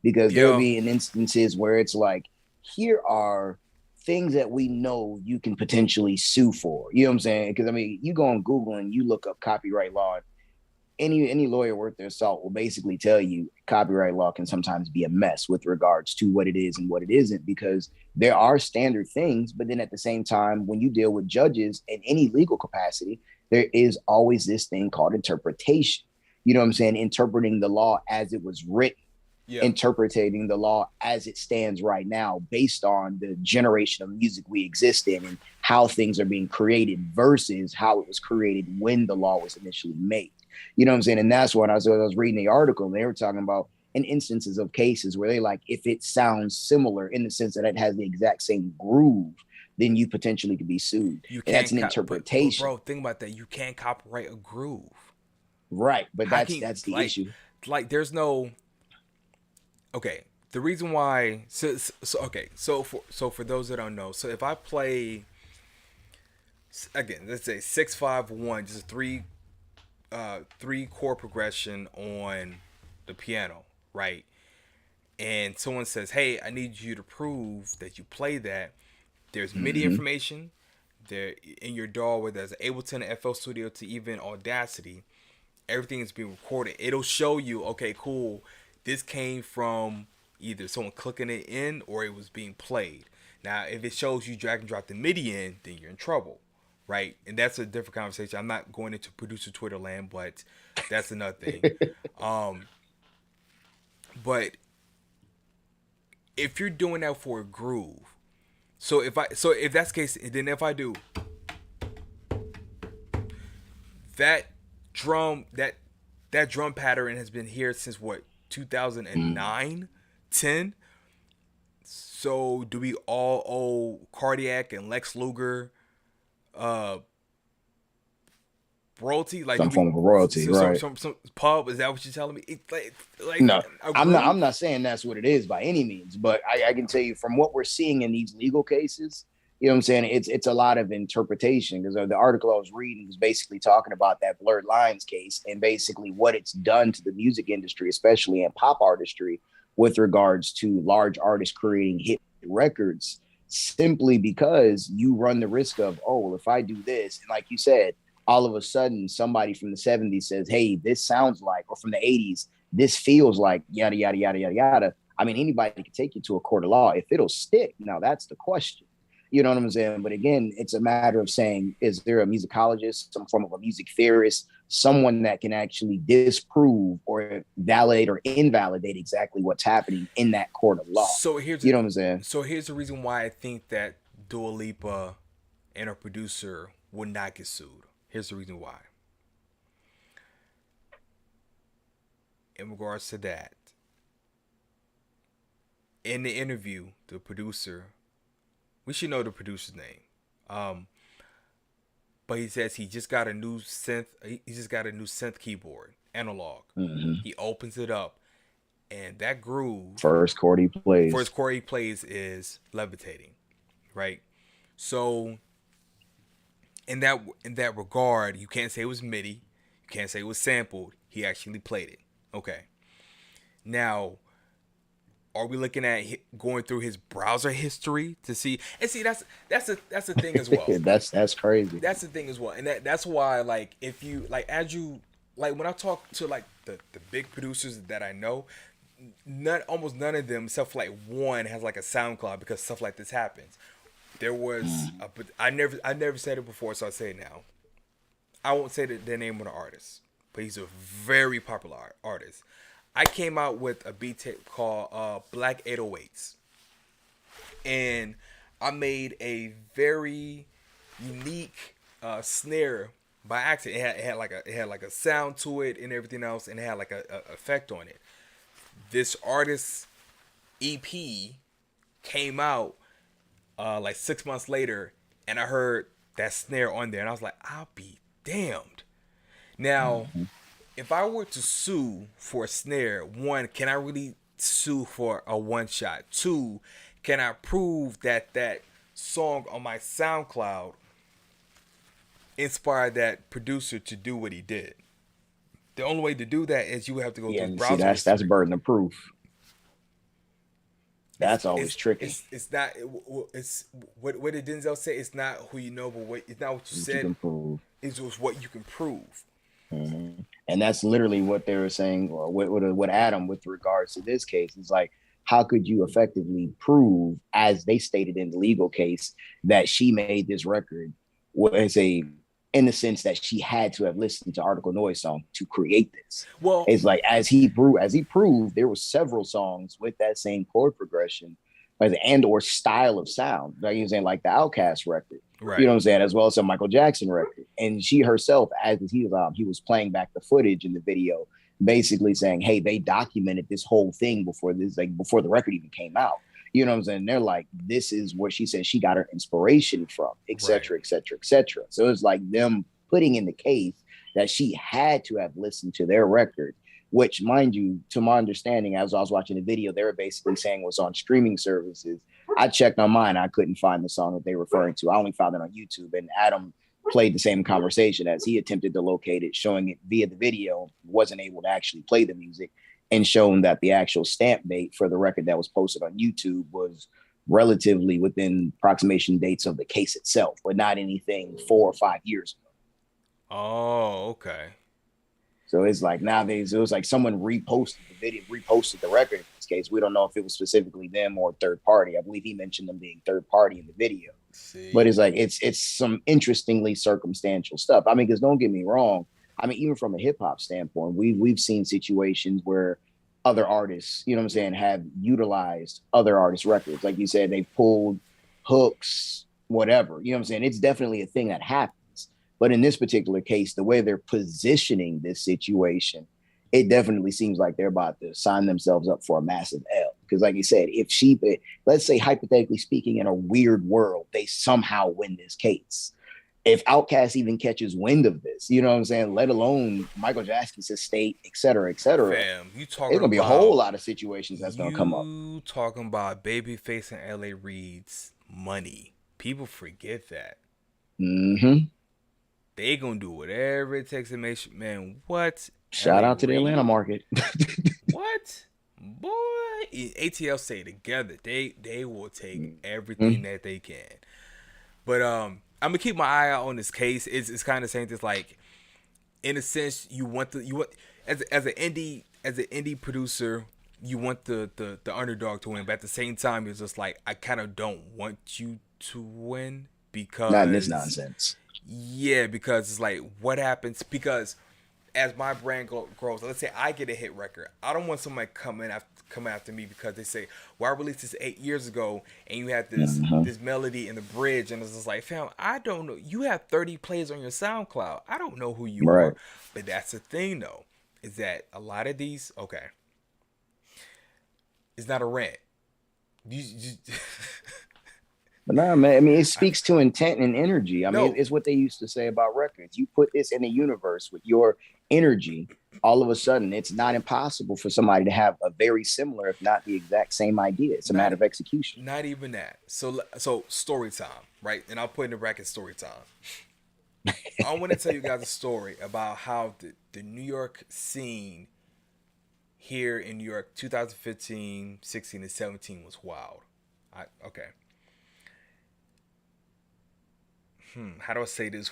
because there'll be instances where it's like, here are things that we know you can potentially sue for. You know what I'm saying? Because I mean, you go on Google and you look up copyright law. Any lawyer worth their salt will basically tell you copyright law can sometimes be a mess with regards to what it is and what it isn't, because there are standard things. But then at the same time, when you deal with judges in any legal capacity, there is always this thing called interpretation. You know what I'm saying? Interpreting the law as it was written, interpreting the law as it stands right now, based on the generation of music we exist in and how things are being created versus how it was created when the law was initially made. You know what I'm saying? And that's what I was reading the article, and they were talking about in instances of cases where they like, if it sounds similar in the sense that it has the exact same groove, then you potentially could be sued. You and that's an interpretation. But bro, think about that. You can't copyright a groove. Right. But that's the issue. Like there's no, okay. The reason why, so for those that don't know, so if I play, again, let's say 6-5-1, just a three chord progression on the piano, right? And someone says, hey, I need you to prove that you play that. There's MIDI information there in your DAW, whether there's Ableton, FL Studio, to even Audacity. Everything is being recorded. It'll show you, okay, cool, this came from either someone clicking it in or it was being played. Now, if it shows you drag and drop the MIDI in, then you're in trouble, right? And that's a different conversation. I'm not going into producer Twitter land, but that's another thing. But if you're doing that for a groove, so if that's the case, then if I do that drum pattern has been here since what, 2009, 10. So do we all owe Cardiac and Lex Luger royalty? Like some form of royalty, right? Some pub, is that what you're telling me? It's like no, I'm not saying that's what it is by any means, but I can tell you from what we're seeing in these legal cases, you know what I'm saying? It's a lot of interpretation, because the article I was reading was basically talking about that Blurred Lines case and basically what it's done to the music industry, especially in pop artistry, with regards to large artists creating hit records, simply because you run the risk of, oh, well, if I do this, and like you said, all of a sudden somebody from the 70s says, hey, this sounds like, or from the 80s, this feels like yada, yada, yada, yada, yada. I mean, anybody can take you to a court of law. If it'll stick, now that's the question. You know what I'm saying? But again, it's a matter of saying, is there a musicologist, some form of a music theorist, someone that can actually disprove or validate or invalidate exactly what's happening in that court of law? So here's, you know what I'm saying? So here's the reason why I think that Dua Lipa and her producer would not get sued. Here's the reason why. In regards to that, in the interview, the producer, we should know the producer's name, but he says he just got a new synth. He just got a new synth keyboard, analog. He opens it up, and that groove, first chord he plays is Levitating, right? So in that regard, you can't say it was MIDI, you can't say it was sampled. He actually played it. Okay. Now, are we looking at going through his browser history to see? And see, that's the thing as well. that's crazy. That's the thing as well, and that's why, like, if you like, when I talk to like the big producers that I know, almost none of them, except for like one, has like a SoundCloud, because stuff like this happens. There was, but I never said it before, so I say it now. I won't say the name of the artist, but he's a very popular artist. I came out with a beat tape called Black 808s, and I made a very unique snare by accident. It had like a sound to it and everything else, and it had like a effect on it. This artist's EP came out like 6 months later, and I heard that snare on there, and I was like, I'll be damned. Now, if I were to sue for a snare, one, can I really sue for a one shot? Two, can I prove that that song on my SoundCloud inspired that producer to do what he did? The only way to do that is you have to go through browser. See, that's burden of proof. That's always tricky. It's not. It's what did Denzel say? It's not who you know, but it's not what you said. You can prove. It's just what you can prove. And that's literally what they were saying, or what Adam, with regards to this case, is like, how could you effectively prove, as they stated in the legal case, that she made this record was a in the sense that she had to have listened to Article Noise song to create this. Well, it's like as he proved, there were several songs with that same chord progression and or style of sound. Like he was saying, like the Outkast record, right. You know what I'm saying, as well as a Michael Jackson record. And she herself, as he was playing back the footage in the video, basically saying, "Hey, they documented this whole thing before the record even came out." You know what I'm saying? They're like, this is where she said she got her inspiration from, et cetera, et cetera, et cetera. So it's like them putting in the case that she had to have listened to their record, which, mind you, to my understanding, as I was watching the video, they were basically saying was on streaming services. I checked on mine. I couldn't find the song that they were referring to. I only found it on YouTube. And Adam played the same conversation as he attempted to locate it, showing it via the video, wasn't able to actually play the music, and shown that the actual stamp date for the record that was posted on YouTube was relatively within approximation dates of the case itself, but not anything 4 or 5 years ago. Oh, okay. So it's like nowadays, it was like someone reposted the video, reposted the record in this case. We don't know if it was specifically them or third party. I believe he mentioned them being third party in the video. But it's like, it's some interestingly circumstantial stuff. I mean, because don't get me wrong. I mean, even from a hip hop standpoint, we've seen situations where other artists, you know what I'm saying, have utilized other artists' records. Like you said, they pulled hooks, whatever. You know what I'm saying? It's definitely a thing that happens. But in this particular case, the way they're positioning this situation, it definitely seems like they're about to sign themselves up for a massive L. Because like you said, if let's say hypothetically speaking, in a weird world, they somehow win this case. If Outkast even catches wind of this, you know what I'm saying, let alone Michael Jackson's estate, et cetera, et cetera. Fam, there's going to be a whole lot of situations that's going to come up. You talking about Babyface and L.A. Reid's money. People forget that. Mm-hmm. They going to do whatever it takes to make sure, man, what? Shout out to the Atlanta market. What? Boy, ATL stay together. They will take everything that they can. But I'm gonna keep my eye out on this case. It's kind of saying this, like, in a sense, you want as an indie producer, you want the underdog to win, but at the same time, it's just like, I kind of don't want you to win, because not in this nonsense. Yeah, because it's like, what happens? Because as my brand grows, let's say I get a hit record, I don't want somebody coming after me because they say, well, I released this 8 years ago and you had this this melody in the bridge, and it's just like, fam, I don't know. You have 30 plays on your SoundCloud. I don't know who you are. But that's the thing, though, is that a lot of these, okay, it's not a rant. But nah, man, I mean, it speaks to intent and energy. I mean, it's what they used to say about records. You put this in the universe with your energy, all of a sudden, it's not impossible for somebody to have a very similar, if not the exact same idea. It's a matter of execution. Not even that. So story time, right? And I'll put in the bracket story time. I want to tell you guys a story about how the New York scene here in New York, 2015, 16, and 17 was wild. Okay. How do I say this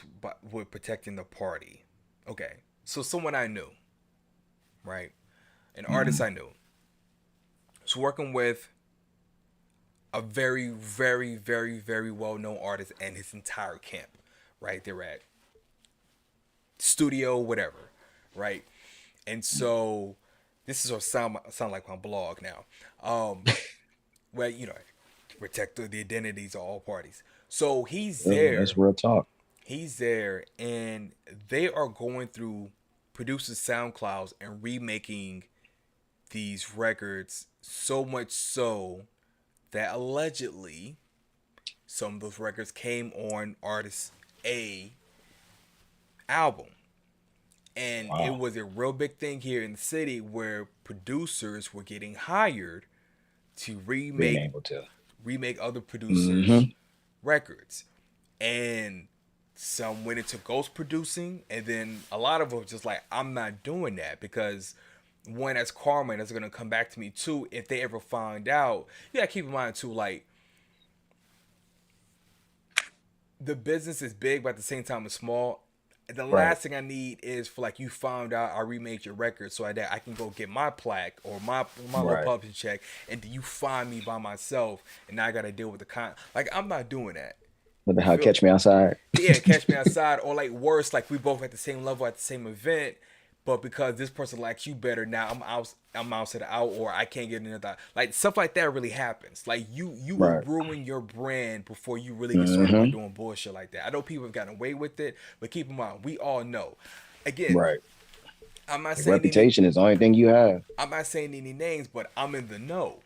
with protecting the party? Okay. So someone I knew, right? An artist I knew, was working with a very, very, very, very well-known artist and his entire camp, right? They're at studio, whatever, right? And so this is what sound like my blog now. Well, you know, protect the identities of all parties. So he's there. That's real talk. He's there, and they are going through producers' SoundClouds and remaking these records, so much so that allegedly some of those records came on artist A album. And it was a real big thing here in the city where producers were getting hired to remake other producers' records. And some went into ghost producing, and then a lot of them just like, I'm not doing that, because one, that's karma, and it's going to come back to me too if they ever find out. You gotta keep in mind too, like, the business is big, but at the same time it's small. The last thing I need is for, like, you found out I remade your record so that I can go get my plaque or my little publishing check, and you find me by myself, and now I got to deal with the like, I'm not doing that. What the You hell? feel Catch Me Outside. yeah, catch me outside, or like worse, like we both at the same level at the same event, but because this person likes you better, now I'm outside out, or I can't get into that. Like stuff like that really happens. Like you will Right. ruin your brand before you really get started by Mm-hmm. doing bullshit like that. I know people have gotten away with it, but keep in mind, we all know. Again, Right. I'm not Your saying any, reputation is the only thing you have. I'm not saying any names, but I'm in the know.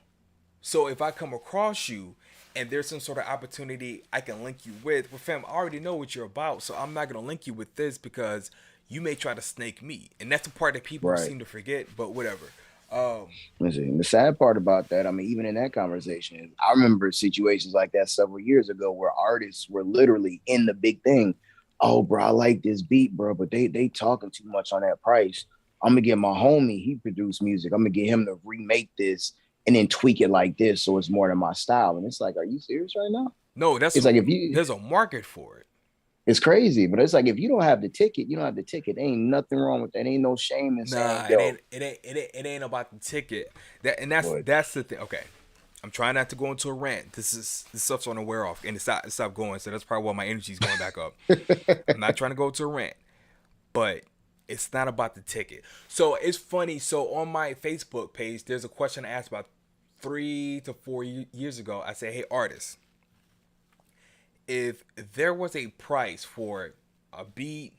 So if I come across you and there's some sort of opportunity I can link you with, well, fam, I already know what you're about, so I'm not gonna link you with this because you may try to snake me, and that's the part that people Right. seem to forget. But whatever. Um, Listen, the sad part about that, I mean, even in that conversation, I remember situations like that several years ago where artists were literally in the big thing. Oh, bro, I like this beat, bro, but they talking too much on that price. I'm gonna get my homie, he produced music. I'm gonna get him to remake this and then tweak it like this so it's more than my style. And it's like, are you serious right now? no, It's like if you there's a market for it. it's crazy, but it's like if you don't have the ticket, you don't have the ticket. Ain't nothing wrong with that. Ain't no shame in saying, Nah, yo, it ain't about the ticket. That and that's boy, that's the thing. Okay, I'm trying not to go into a rant. This stuff's on the wear off, and it's not going. So that's probably why my energy's going back up. I'm not trying to go to a rant, but it's not about the ticket. So it's funny. So on my Facebook page, there's a question I asked about 3 to 4 years ago. I said, "Hey, artists, if there was a price for a beat,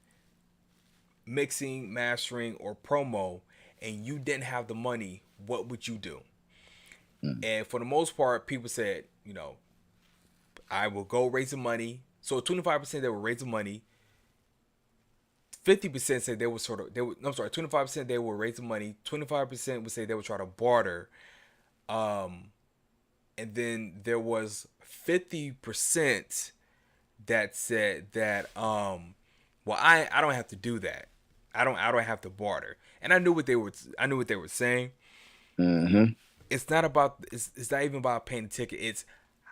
mixing, mastering, or promo, and you didn't have the money, what would you do?" mm, And for the most part, people said, I will go raise the money. So 25% they will raise the money. 50% said they would sort of, 25% they will raise the money. 25% would say they would try to barter. Um, and then there was 50% that said that, well, I don't have to do that. I don't have to barter. And I knew what they were saying. mm-hmm, It's not about, it's not even about paying the ticket. It's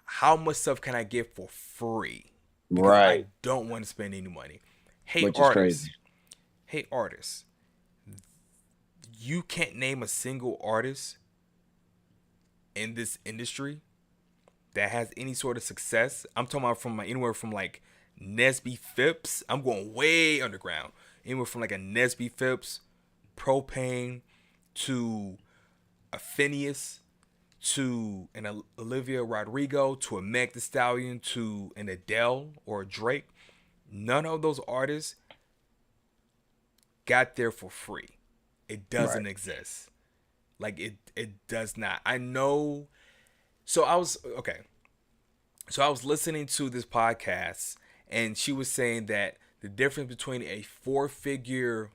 how much stuff can I get for free? Because I right, don't want to spend any money. Hey which is artists, crazy. hey artists, you can't name a single artist in this industry that has any sort of success. I'm talking about from anywhere from like Nesby Phipps. I'm going way underground. Anywhere from like a Nesby Phipps, Propane, to a Phineas, to an Olivia Rodrigo, to a Meg Thee Stallion, to an Adele or a Drake. None of those artists got there for free. It doesn't Right. exist. Like it does not. I know. So I was okay. So I was listening to this podcast, and she was saying that the difference between a four-figure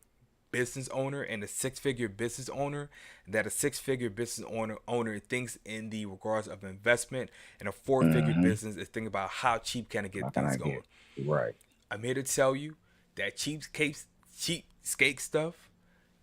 business owner and a six-figure business owner, that a six-figure business owner thinks in the regards of investment, and a four-figure Mm-hmm. business is thinking about how cheap can I How get can things I going. get right? I'm here to tell you that cheapskate stuff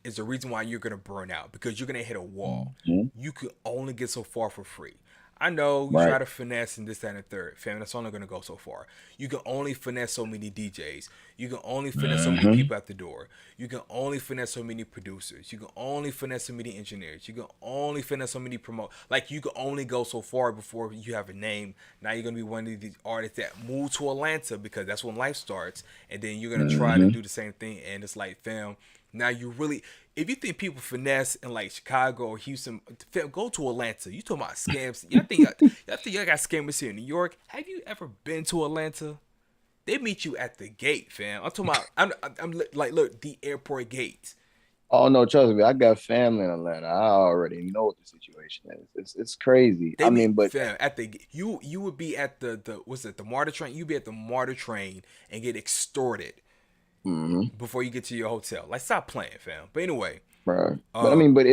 is the reason why you're gonna burn out, because you're gonna hit a wall. Mm-hmm. You can only get so far for free. I know you try Right. to finesse and this, that, and the third. Fam, that's only gonna go so far. You can only finesse so many DJs. You can only finesse so many Mm-hmm. people at the door. You can only finesse so many producers. You can only finesse so many engineers. You can only finesse so many promote. Like you can only go so far before you have a name. Now you're gonna be one of these artists that move to Atlanta because that's when life starts, and then you're gonna try to Mm-hmm. do the same thing. And it's like, fam, now you really, if you think people finesse in like Chicago or Houston, fam, go to Atlanta. You talking about scams? Y'all think y'all got scammers here in New York? Have you ever been to Atlanta? They meet you at the gate, fam. I'm talking about. Like, look, the airport gate. Oh no, trust me, I got family in Atlanta. I already know what the situation is. It's crazy. They I meet, mean, but fam, at the you would be at the what's it, the MARTA train? You'd be at the MARTA train and get extorted mhm, before you get to your hotel. Like, stop playing, fam. But anyway, bro. But I um, mean, but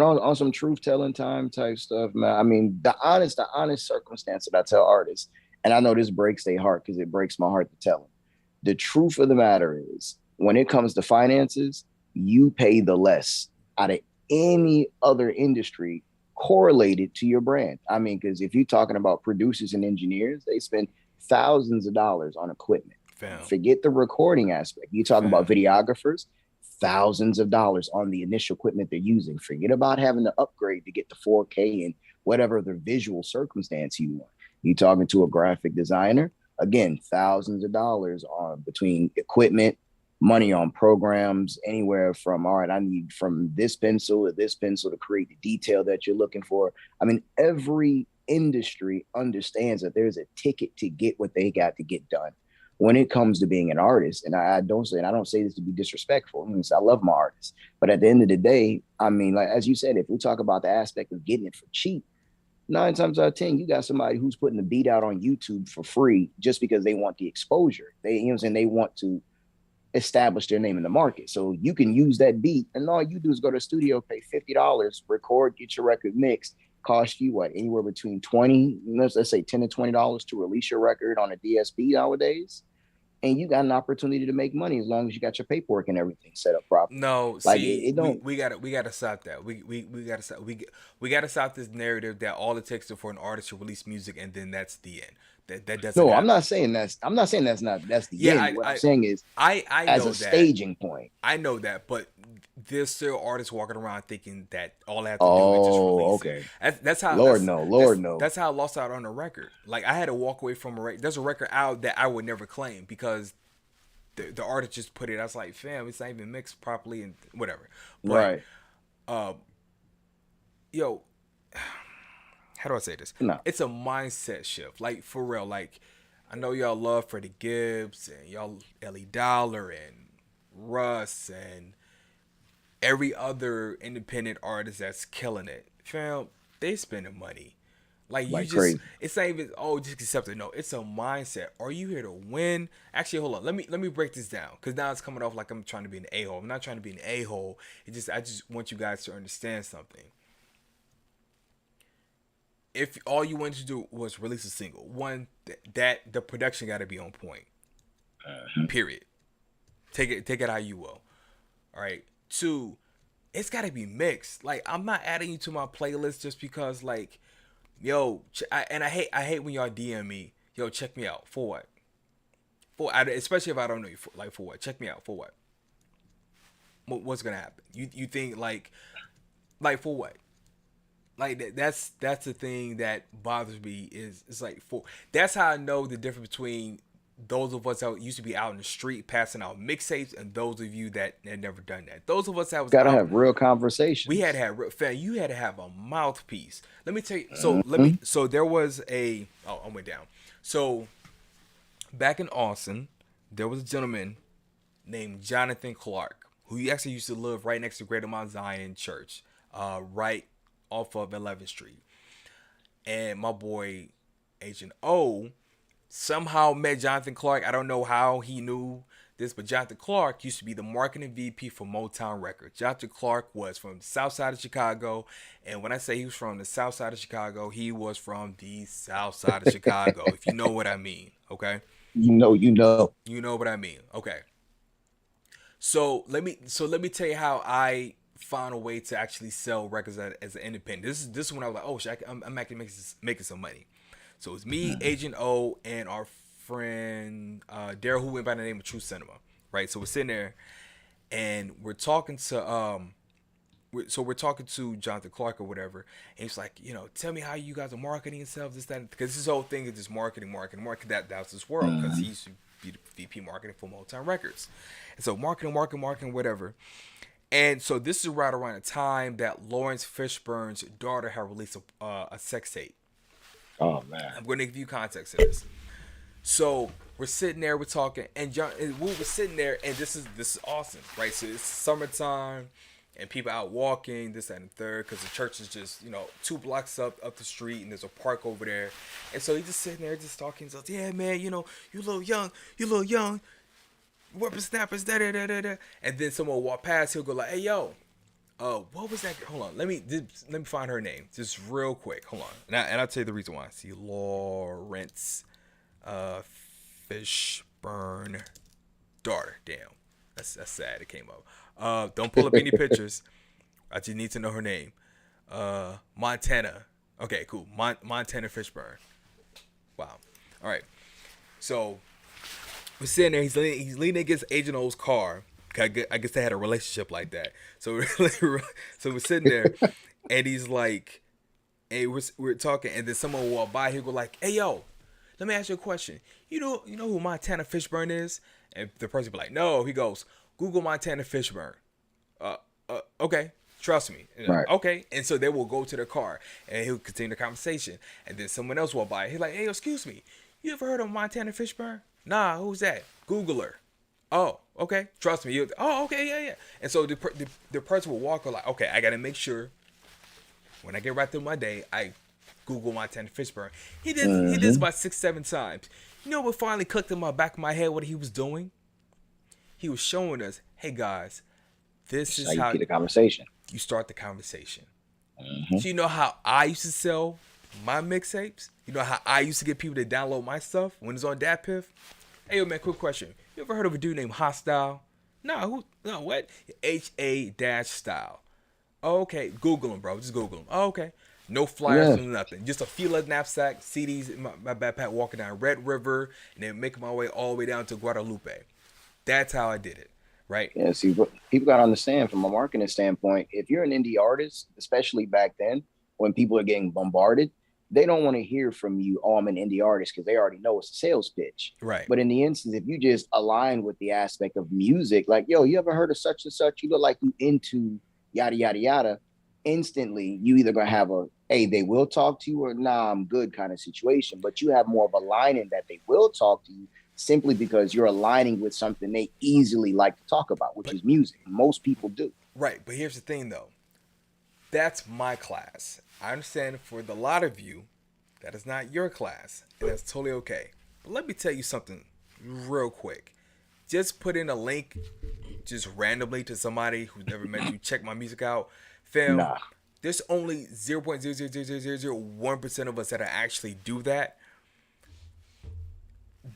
on some truth telling time type stuff, man. I mean, the honest circumstance that I tell artists, and I know this breaks their heart because it breaks my heart to tell them. The truth of the matter is, when it comes to finances, you pay the less out of any other industry correlated to your brand. I mean, because if you're talking about producers and engineers, they spend thousands of dollars on equipment. fam, Forget the recording aspect. You talking about fam, videographers, thousands of dollars on the initial equipment they're using. Forget about having to upgrade to get the 4K and whatever the visual circumstance you want. You talking to a graphic designer, again, thousands of dollars on between equipment, money on programs, anywhere from, all right, I need from this pencil to this pencil to create the detail that you're looking for. I mean, every industry understands that there's a ticket to get what they got to get done. When it comes to being an artist, and I don't say this to be disrespectful. I love my artists, but at the end of the day, I mean, like as you said, if we talk about the aspect of getting it for cheap, 9 times out of 10, you got somebody who's putting the beat out on YouTube for free just because they want the exposure. They want to establish their name in the market. So you can use that beat, and all you do is go to the studio, pay $50, record, get your record mixed. Cost you what, anywhere between let's say $10 to $20 to release your record on a DSP nowadays. And you got an opportunity to make money as long as you got your paperwork and everything set up properly. No, like see, it don't. we gotta stop that. We gotta stop. We gotta stop this narrative that all it takes is for an artist to release music and then that's the end. That doesn't. No, happen. I'm not saying that's the end. What I'm saying is, I as know a that. staging point. I know that, but there's still artists walking around thinking that all I have to do is just release it. That's how. Lord no. That's how I lost out on a record. Like I had to walk away from a record. There's a record out that I would never claim because the artist just put it. I was like, fam, it's not even mixed properly and whatever. But, Right. Yo, how do I say this? No. It's a mindset shift. Like for real. Like I know y'all love Freddie Gibbs and y'all Ellie Dollar and Russ and every other independent artist that's killing it. Fam, they spending money. Like you just crazy. It's not even just accept it. No, it's a mindset. Are you here to win? Actually, hold on. Let me break this down. Cause now it's coming off like I'm trying to be an a-hole. I'm not trying to be an a-hole. I just want you guys to understand something. If all you wanted to do was release a single, one, that the production gotta be on point. Period. Take it how you will. All right. 2, it's gotta be mixed. Like I'm not adding you to my playlist just because like, yo, I hate when y'all DM me, yo, check me out for what? Especially if I don't know you. For what? Check me out for what? What's gonna happen? You think like for what? Like that's the thing that bothers me is it's like that's how I know the difference between those of us that used to be out in the street passing out mixtapes and those of you that had never done that. Those of us that was gotta have real conversations. We had to have real fan. You had to have a mouthpiece. Let me tell you. So there was I went down. So back in Austin, there was a gentleman named Jonathan Clark who actually used to live right next to Greater Mount Zion Church, right off of 11th Street. And my boy Agent O somehow met Jonathan Clark. I don't know how he knew this, but Jonathan Clark used to be the marketing VP for Motown Records. Jonathan Clark was from the south side of Chicago. And when I say he was from the south side of Chicago, he was from the south side of Chicago, if you know what I mean. Okay. You know. You know what I mean. Okay. So let me tell you how I found a way to actually sell records as an independent. This is when I was like, oh shit, I'm actually making some money. So it's me, Agent O, and our friend Daryl, who went by the name of True Cinema, right? So we're sitting there, and we're talking to we're talking to Jonathan Clark or whatever, and he's like, tell me how you guys are marketing yourselves, this, that, because this whole thing is just marketing. That was his world, because he used to be the VP marketing for Motown Records, and so marketing, whatever. And so this is right around the time that Lawrence Fishburne's daughter had released a sex tape. Oh man! I'm going to give you context to this. So we're sitting there, we're talking, and we were sitting there, and this is awesome, right? So it's summertime, and people out walking, this, that, and the third, because the church is just 2 blocks up the street, and there's a park over there. And so he's just sitting there, just talking. He's like, yeah, man, you a little young, whippersnappers, da. And then someone will walk past, he'll go like, hey, yo. What was that? Hold on. Let me find her name just real quick. Hold on. And I'll tell you the reason why. See, Lawrence Fishburne daughter. Damn. That's sad it came up. Don't pull up any pictures. I just need to know her name. Montana. Okay, cool. Montana Fishburne. Wow. All right. So we're sitting there. He's leaning against Agent O's car. I guess they had a relationship like that. So we're sitting there, and he's like, hey, we're talking, and then someone will walk by. He'll go like, hey, yo, let me ask you a question. You know who Montana Fishburne is? And the person be like, no. He goes, Google Montana Fishburne. Okay, trust me. Right. Okay, and so they will go to their car and he'll continue the conversation, and then someone else will by. He's like, hey, excuse me, you ever heard of Montana Fishburne? Nah, who's that? Google her. Oh, okay, trust me. Oh, okay, yeah. And so the person will walk like, okay, I gotta make sure when I get right through my day, I Google Montana Fishburne. He did this about 6-7 times. You know what finally clicked in my back of my head what he was doing? He was showing us, hey guys, this is how you get the conversation. You start the conversation. So you know how I used to sell my mixtapes? You know how I used to get people to download my stuff when it's on DatPiff? Hey, yo, man, quick question. You ever heard of a dude named Hostile? No, what? HA-style. Oh, okay, Google him, bro. Just Google him. Oh, okay. No flyers, no nothing. Just a few knapsack, CDs in my backpack, walking down Red River, and then making my way all the way down to Guadalupe. That's how I did it, right? Yeah, see, people got to understand from a marketing standpoint, if you're an indie artist, especially back then, when people are getting bombarded, they don't want to hear from you, oh, I'm an indie artist, because they already know it's a sales pitch. Right. But in the instance, if you just align with the aspect of music, like, yo, you ever heard of such and such? You look like you into yada, yada, yada. Instantly, you either going to have a, hey, they will talk to you, or nah, I'm good kind of situation. But you have more of a lining that they will talk to you simply because you're aligning with something they easily like to talk about, which is music. Most people do. Right. But here's the thing, though. That's my class. I understand for a lot of you, that is not your class, and that's totally okay. But let me tell you something real quick. Just put in a link just randomly to somebody who's never met you. Check my music out. Fam, there's only 0.00001% of us that actually do that.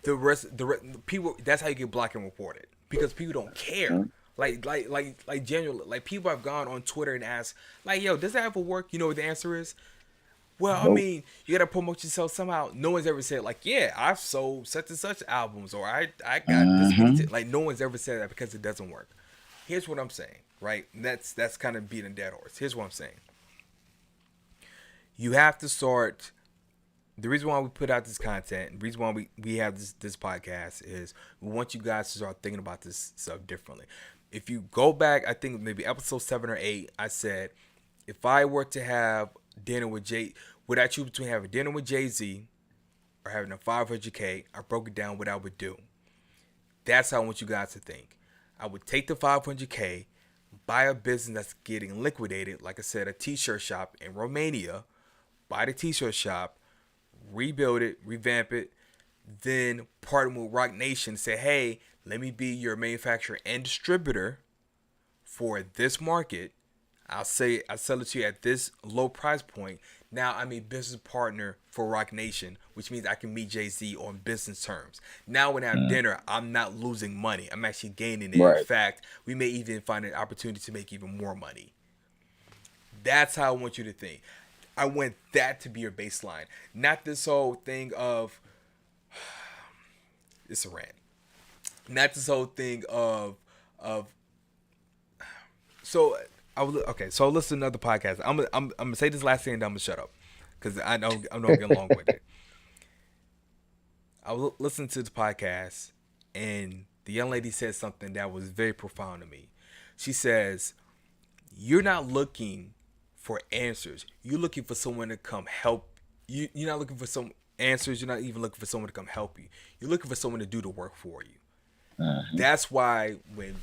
The rest people, that's how you get blocked and reported, because people don't care. Like genuinely, like people have gone on Twitter and asked, like, yo, does that ever work? You know what the answer is? Well, I mean, you gotta promote yourself somehow. No one's ever said, like, yeah, I've sold such and such albums, or I got this. Like, no one's ever said that, because it doesn't work. Here's what I'm saying, right? And that's kind of beating a dead horse. Here's what I'm saying. You have to start. The reason why we put out this content, the reason why we have this podcast is we want you guys to start thinking about this stuff differently. If you go back, I think maybe episode 7 or 8, I said, if I were to have dinner with would I choose between having dinner with Jay-Z or having a 500K? I broke it down what I would do. That's how I want you guys to think. I would take the 500K, buy a business that's getting liquidated, like I said, a t-shirt shop in Romania, buy the t-shirt shop, rebuild it, revamp it, then partner with Rock Nation, say, hey, let me be your manufacturer and distributor for this market. I'll sell it to you at this low price point. Now I'm a business partner for Rock Nation, which means I can meet Jay-Z on business terms. Now when I have dinner, I'm not losing money. I'm actually gaining it. Right. In fact, we may even find an opportunity to make even more money. That's how I want you to think. I want that to be your baseline. Not this whole thing of, it's a rant. Not this whole thing of so so listen to another podcast. I'm gonna say this last thing and then I'm gonna shut up, because I know I'm getting along with it. I was listening to the podcast and the young lady said something that was very profound to me. She says, you're not looking for answers. You're looking for someone to come help you. You're not looking for some answers. You're not even looking for someone to come help you. You're looking for someone to do the work for you. That's why when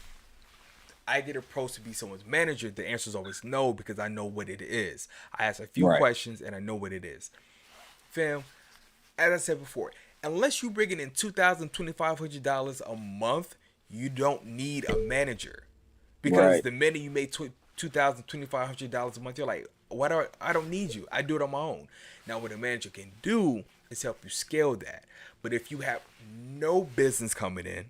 I get approached to be someone's manager, the answer is always no, because I know what it is. I ask a few questions and I know what it is. Fam, as I said before, unless you're bringing in $2,000, $2,500 a month, you don't need a manager. Because the minute you make $2,000, $2,500 a month, you're like, I don't need you. I do it on my own. Now, what a manager can do is help you scale that. But if you have no business coming in,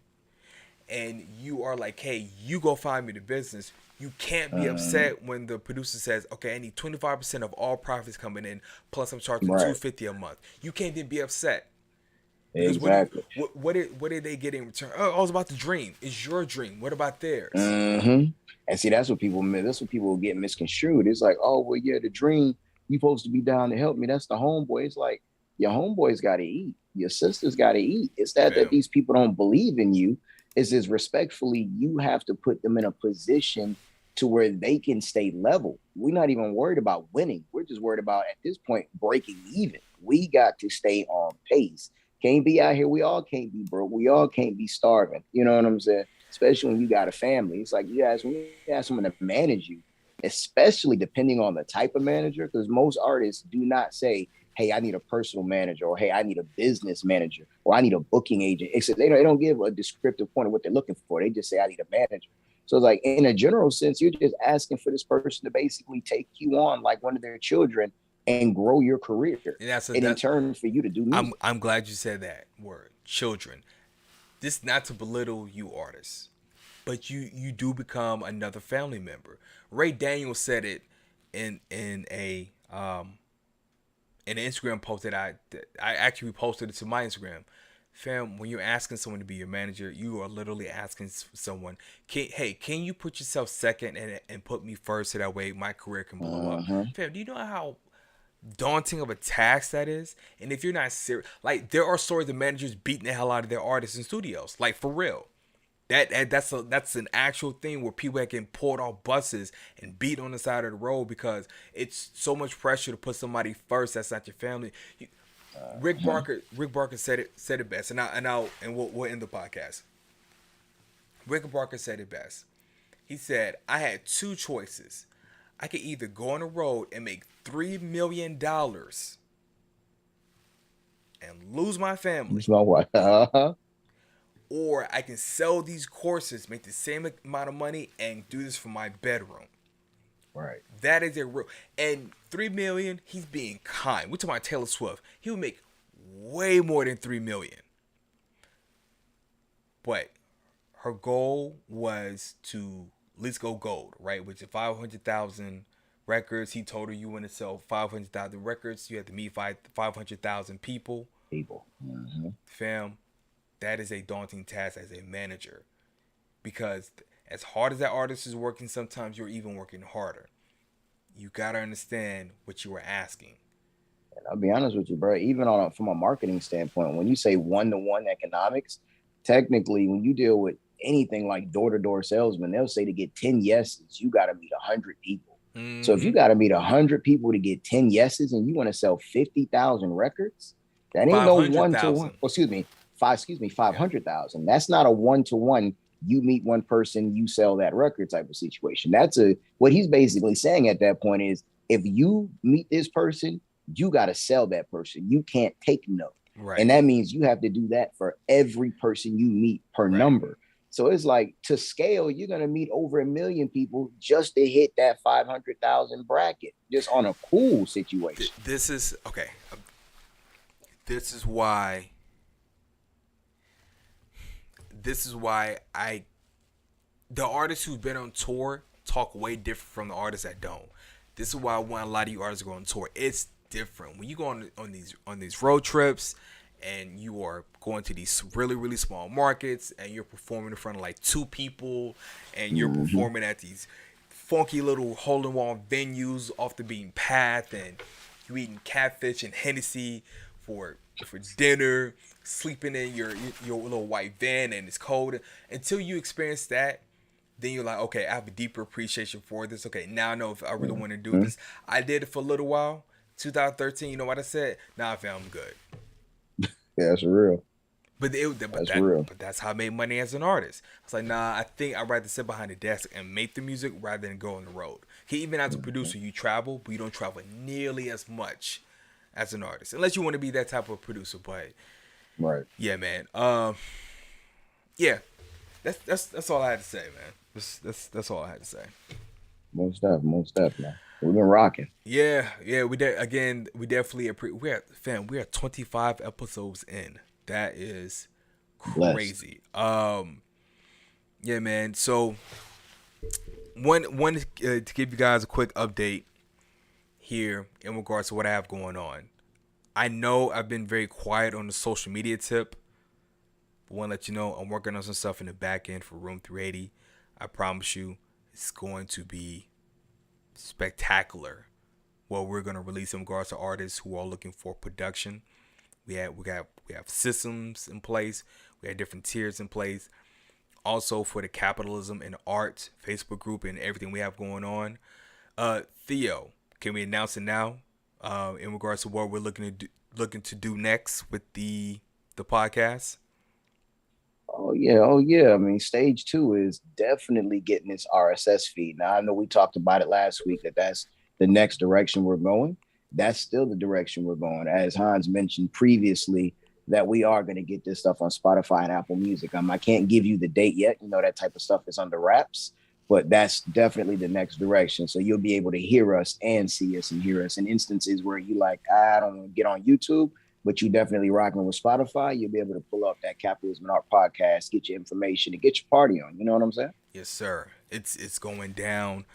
and you are like, hey, you go find me the business, you can't be upset when the producer says, okay, I need 25% of all profits coming in, plus I'm charging $250 a month. You can't then be upset. Exactly. What did they get in return? Oh, it's about the dream. It's your dream. What about theirs? And see, that's what people get misconstrued. It's like, oh, well, yeah, the dream, you supposed to be down to help me. That's the homeboy. It's like, your homeboys got to eat. Your sisters got to eat. It's that Fam. these people don't believe in you. Is respectfully, you have to put them in a position to where they can stay level. We're not even worried about winning. We're just worried about, at this point, breaking even. We got to stay on pace. Can't be out here. We all can't be broke. We all can't be starving. You know what I'm saying? Especially when you got a family. It's like when you ask someone to manage you, especially depending on the type of manager, because most artists do not say, hey, I need a personal manager, or hey, I need a business manager, or I need a booking agent. Except they don't give a descriptive point of what they're looking for. They just say, I need a manager. So it's like, in a general sense, you're just asking for this person to basically take you on like one of their children and grow your career. And in turn, for you to do music. I'm glad you said that word, children. This not to belittle you artists, but you do become another family member. Ray Daniels said it in a an Instagram post that I actually posted it to my Instagram. Fam, when you're asking someone to be your manager, you are literally asking someone, can you put yourself second and put me first so that way my career can blow up? Fam, do you know how daunting of a task that is? And if you're not serious, like, there are stories of managers beating the hell out of their artists in studios, like, for real. That's an actual thing where people are getting pulled off buses and beat on the side of the road because it's so much pressure to put somebody first that's not your family. Rick Barker said it best, and we'll end the podcast. Rick Barker said it best. He said, I had two choices. I could either go on the road and make $3 million and lose my family. Lose my wife. Or I can sell these courses, make the same amount of money, and do this from my bedroom. Right. That is a real. And $3 million, he's being kind. We're talking about Taylor Swift. He would make way more than $3 million. But her goal was to at least go gold, right? Which is 500,000 records. He told her, you want to sell 500,000 records, you have to meet 500,000 people. Fam, that is a daunting task as a manager, because as hard as that artist is working, sometimes you're even working harder. You got to understand what you were asking. And I'll be honest with you, bro. Even from a marketing standpoint, when you say one-to-one economics, technically, when you deal with anything like door-to-door salesmen, they'll say to get 10 yeses, you got to meet 100 people. So if you got to meet 100 people to get 10 yeses and you want to sell 50,000 records, that ain't no one-to-one. Well, excuse me, 500,000. That's not a one-to-one. You meet one person, you sell that record type of situation. What he's basically saying at that point is, if you meet this person, you got to sell that person. You can't take no. Right. And that means you have to do that for every person you meet per number. So it's like, to scale, you're going to meet over 1 million people just to hit that 500,000 bracket, just on a cool situation. This is okay. This is why the artists who've been on tour talk way different from the artists that don't. This is why I want a lot of you artists to go on tour. It's different when you go on these road trips and you are going to these really, really small markets and you're performing in front of like 2 people and you're performing at these funky little hole-in-one venues off the beaten path, and you eating catfish and Hennessy for dinner, sleeping in your little white van and it's cold. Until you experience that, then you're like, okay, I have a deeper appreciation for this. Okay, now I know if I really want to do this. I did it for a little while. 2013, you know what I said? Nah, fam, I'm good. Yeah, that's real. But that's how I made money as an artist. I was like, nah, I think I'd rather sit behind the desk and make the music rather than go on the road. Even as a producer, you travel, but you don't travel nearly as much as an artist, unless you want to be that type of producer. But right, yeah, man. Yeah, that's all I had to say, man. That's all I had to say. Most stuff, man. We've been rocking. Yeah. We definitely we are 25 episodes in. That is crazy. Yeah, man. So one to give you guys a quick update here in regards to what I have going on. I know I've been very quiet on the social media tip, but want to let you know I'm working on some stuff in the back end for Room 380. I promise you it's going to be spectacular what we're going to release in regards to artists who are looking for production. We have systems in place. We have different tiers in place. Also for the capitalism and art Facebook group and everything we have going on. Theo, can we announce it now? In regards to what we're looking to do next with the podcast. Oh yeah. I mean, stage 2 is definitely getting this RSS feed. Now I know we talked about it last week that's the next direction we're going. That's still the direction we're going. As Hans mentioned previously, that we are going to get this stuff on Spotify and Apple Music. I can't give you the date yet. You know, that type of stuff is under wraps, but that's definitely the next direction. So you'll be able to hear us and see us and hear us in instances where you like, I don't want to get on YouTube, but you definitely rocking with Spotify. You'll be able to pull up that Capitalism and Art podcast, get your information and get your party on. You know what I'm saying? Yes, sir. It's going down.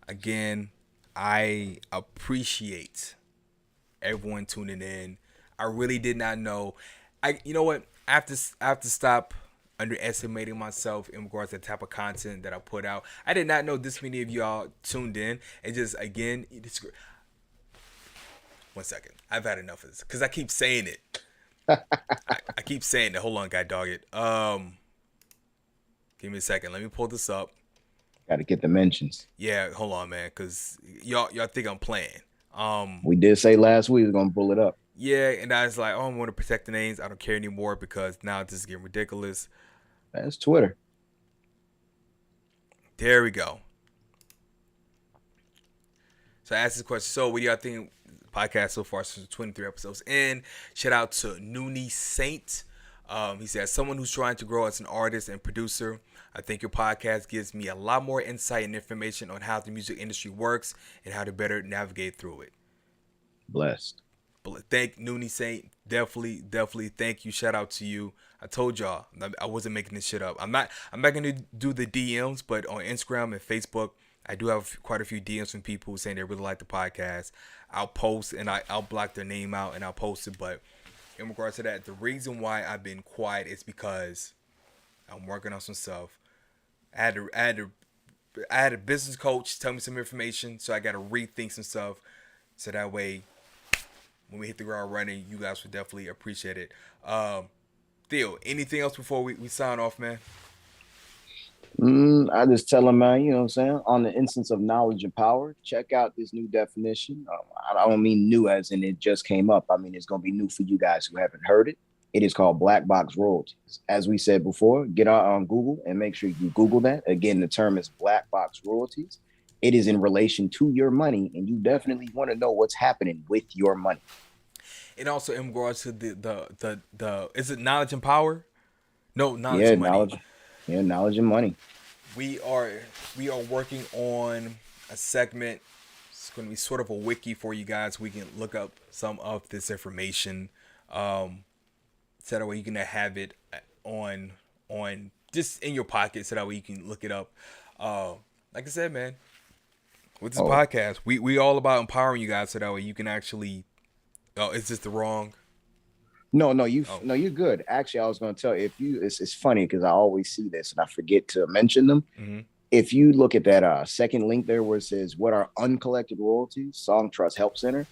Again, I appreciate everyone tuning in. I really did not know. You know what? I have to stop underestimating myself in regards to the type of content that I put out. I did not know this many of y'all tuned in. And just again, one second. I've had enough of this because I keep saying it. I keep saying it. Hold on, guy dog it. Give me a second. Let me pull this up. Got to get the mentions. Yeah, hold on, man, because y'all think I'm playing. We did say last week we we're gonna pull it up. Yeah, and I was like, oh, I want to protect the names. I don't care anymore because now this is getting ridiculous. That's Twitter. There we go. So I asked this question. So what do y'all think podcast so far since 23 episodes in? Shout out to Noonie Saint. He said, someone who's trying to grow as an artist and producer, I think your podcast gives me a lot more insight and information on how the music industry works and how to better navigate through it. Blessed. Thank Noonie Saint. Definitely thank you. Shout out to you. I told y'all I wasn't making this shit up. I'm not gonna do the DMs, but on Instagram and Facebook, I do have quite a few DMs from people saying they really like the podcast. I'll post and I'll block their name out and I'll post it. But in regards to that, the reason why I've been quiet is because I'm working on some stuff. I had a business coach tell me some information, so I got to rethink some stuff, so that way when we hit the ground running, you guys would definitely appreciate it. Theo, anything else before we sign off, man? I just tell them, man, you know what I'm saying? On the instance of knowledge and power, check out this new definition. I don't mean new as in it just came up. I mean, it's going to be new for you guys who haven't heard it. It is called Black Box Royalties. As we said before, get out on Google and make sure you Google that. Again, the term is Black Box Royalties. It is in relation to your money, and you definitely want to know what's happening with your money. And also in regards to the is it knowledge and power? No, knowledge and money. Knowledge and money. We are working on a segment. It's going to be sort of a wiki for you guys. We can look up some of this information. So that way you can have it on just in your pocket. So that way you can look it up. Like I said, man, with this podcast, we all about empowering you guys. So that way you can actually. Oh, is this the wrong? No, you're good. Actually, I was going to tell you, it's funny because I always see this and I forget to mention them. Mm-hmm. If you look at that second link there where it says, what are uncollected royalties? Song Trust Help Center.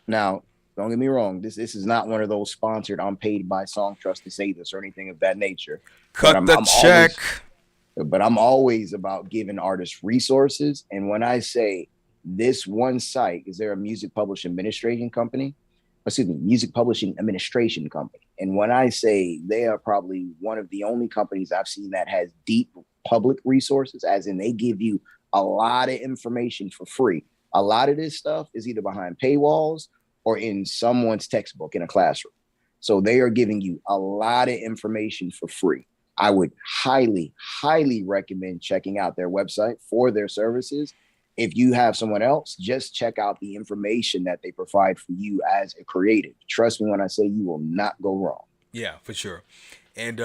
Now, don't get me wrong. This is not one of those sponsored, I'm paid by Song Trust to say this or anything of that nature. Cut the check. But I'm always about giving artists resources. And when I say this one site, is there a music publishing administration company? Music Publishing Administration Company. And when I say they are probably one of the only companies I've seen that has deep public resources, as in they give you a lot of information for free. A lot of this stuff is either behind paywalls or in someone's textbook in a classroom. So they are giving you a lot of information for free. I would highly recommend checking out their website for their services. If you have someone else, just check out the information that they provide for you as a creative. Trust me when I say you will not go wrong. Yeah, for sure. And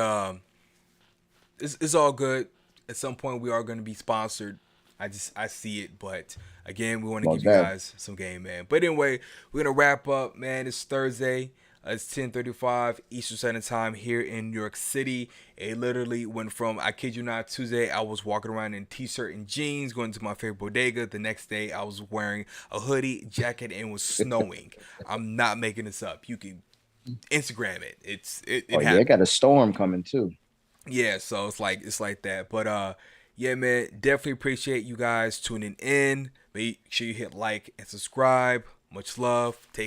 it's all good. At some point, we are going to be sponsored. I see it. But again, we want to give you guys some game, man. But anyway, we're going to wrap up, man. It's Thursday. It's 10:35 Eastern Standard Time here in New York City. It literally went from, I kid you not, Tuesday I was walking around in t-shirt and jeans going to my favorite bodega. The next day I was wearing a hoodie, jacket, and it was snowing. I'm not making this up. You can Instagram it. It Oh yeah, happens. it got a storm coming too. Yeah, so it's like that. But yeah, man, definitely appreciate you guys tuning in. Make sure you hit like and subscribe. Much love. Take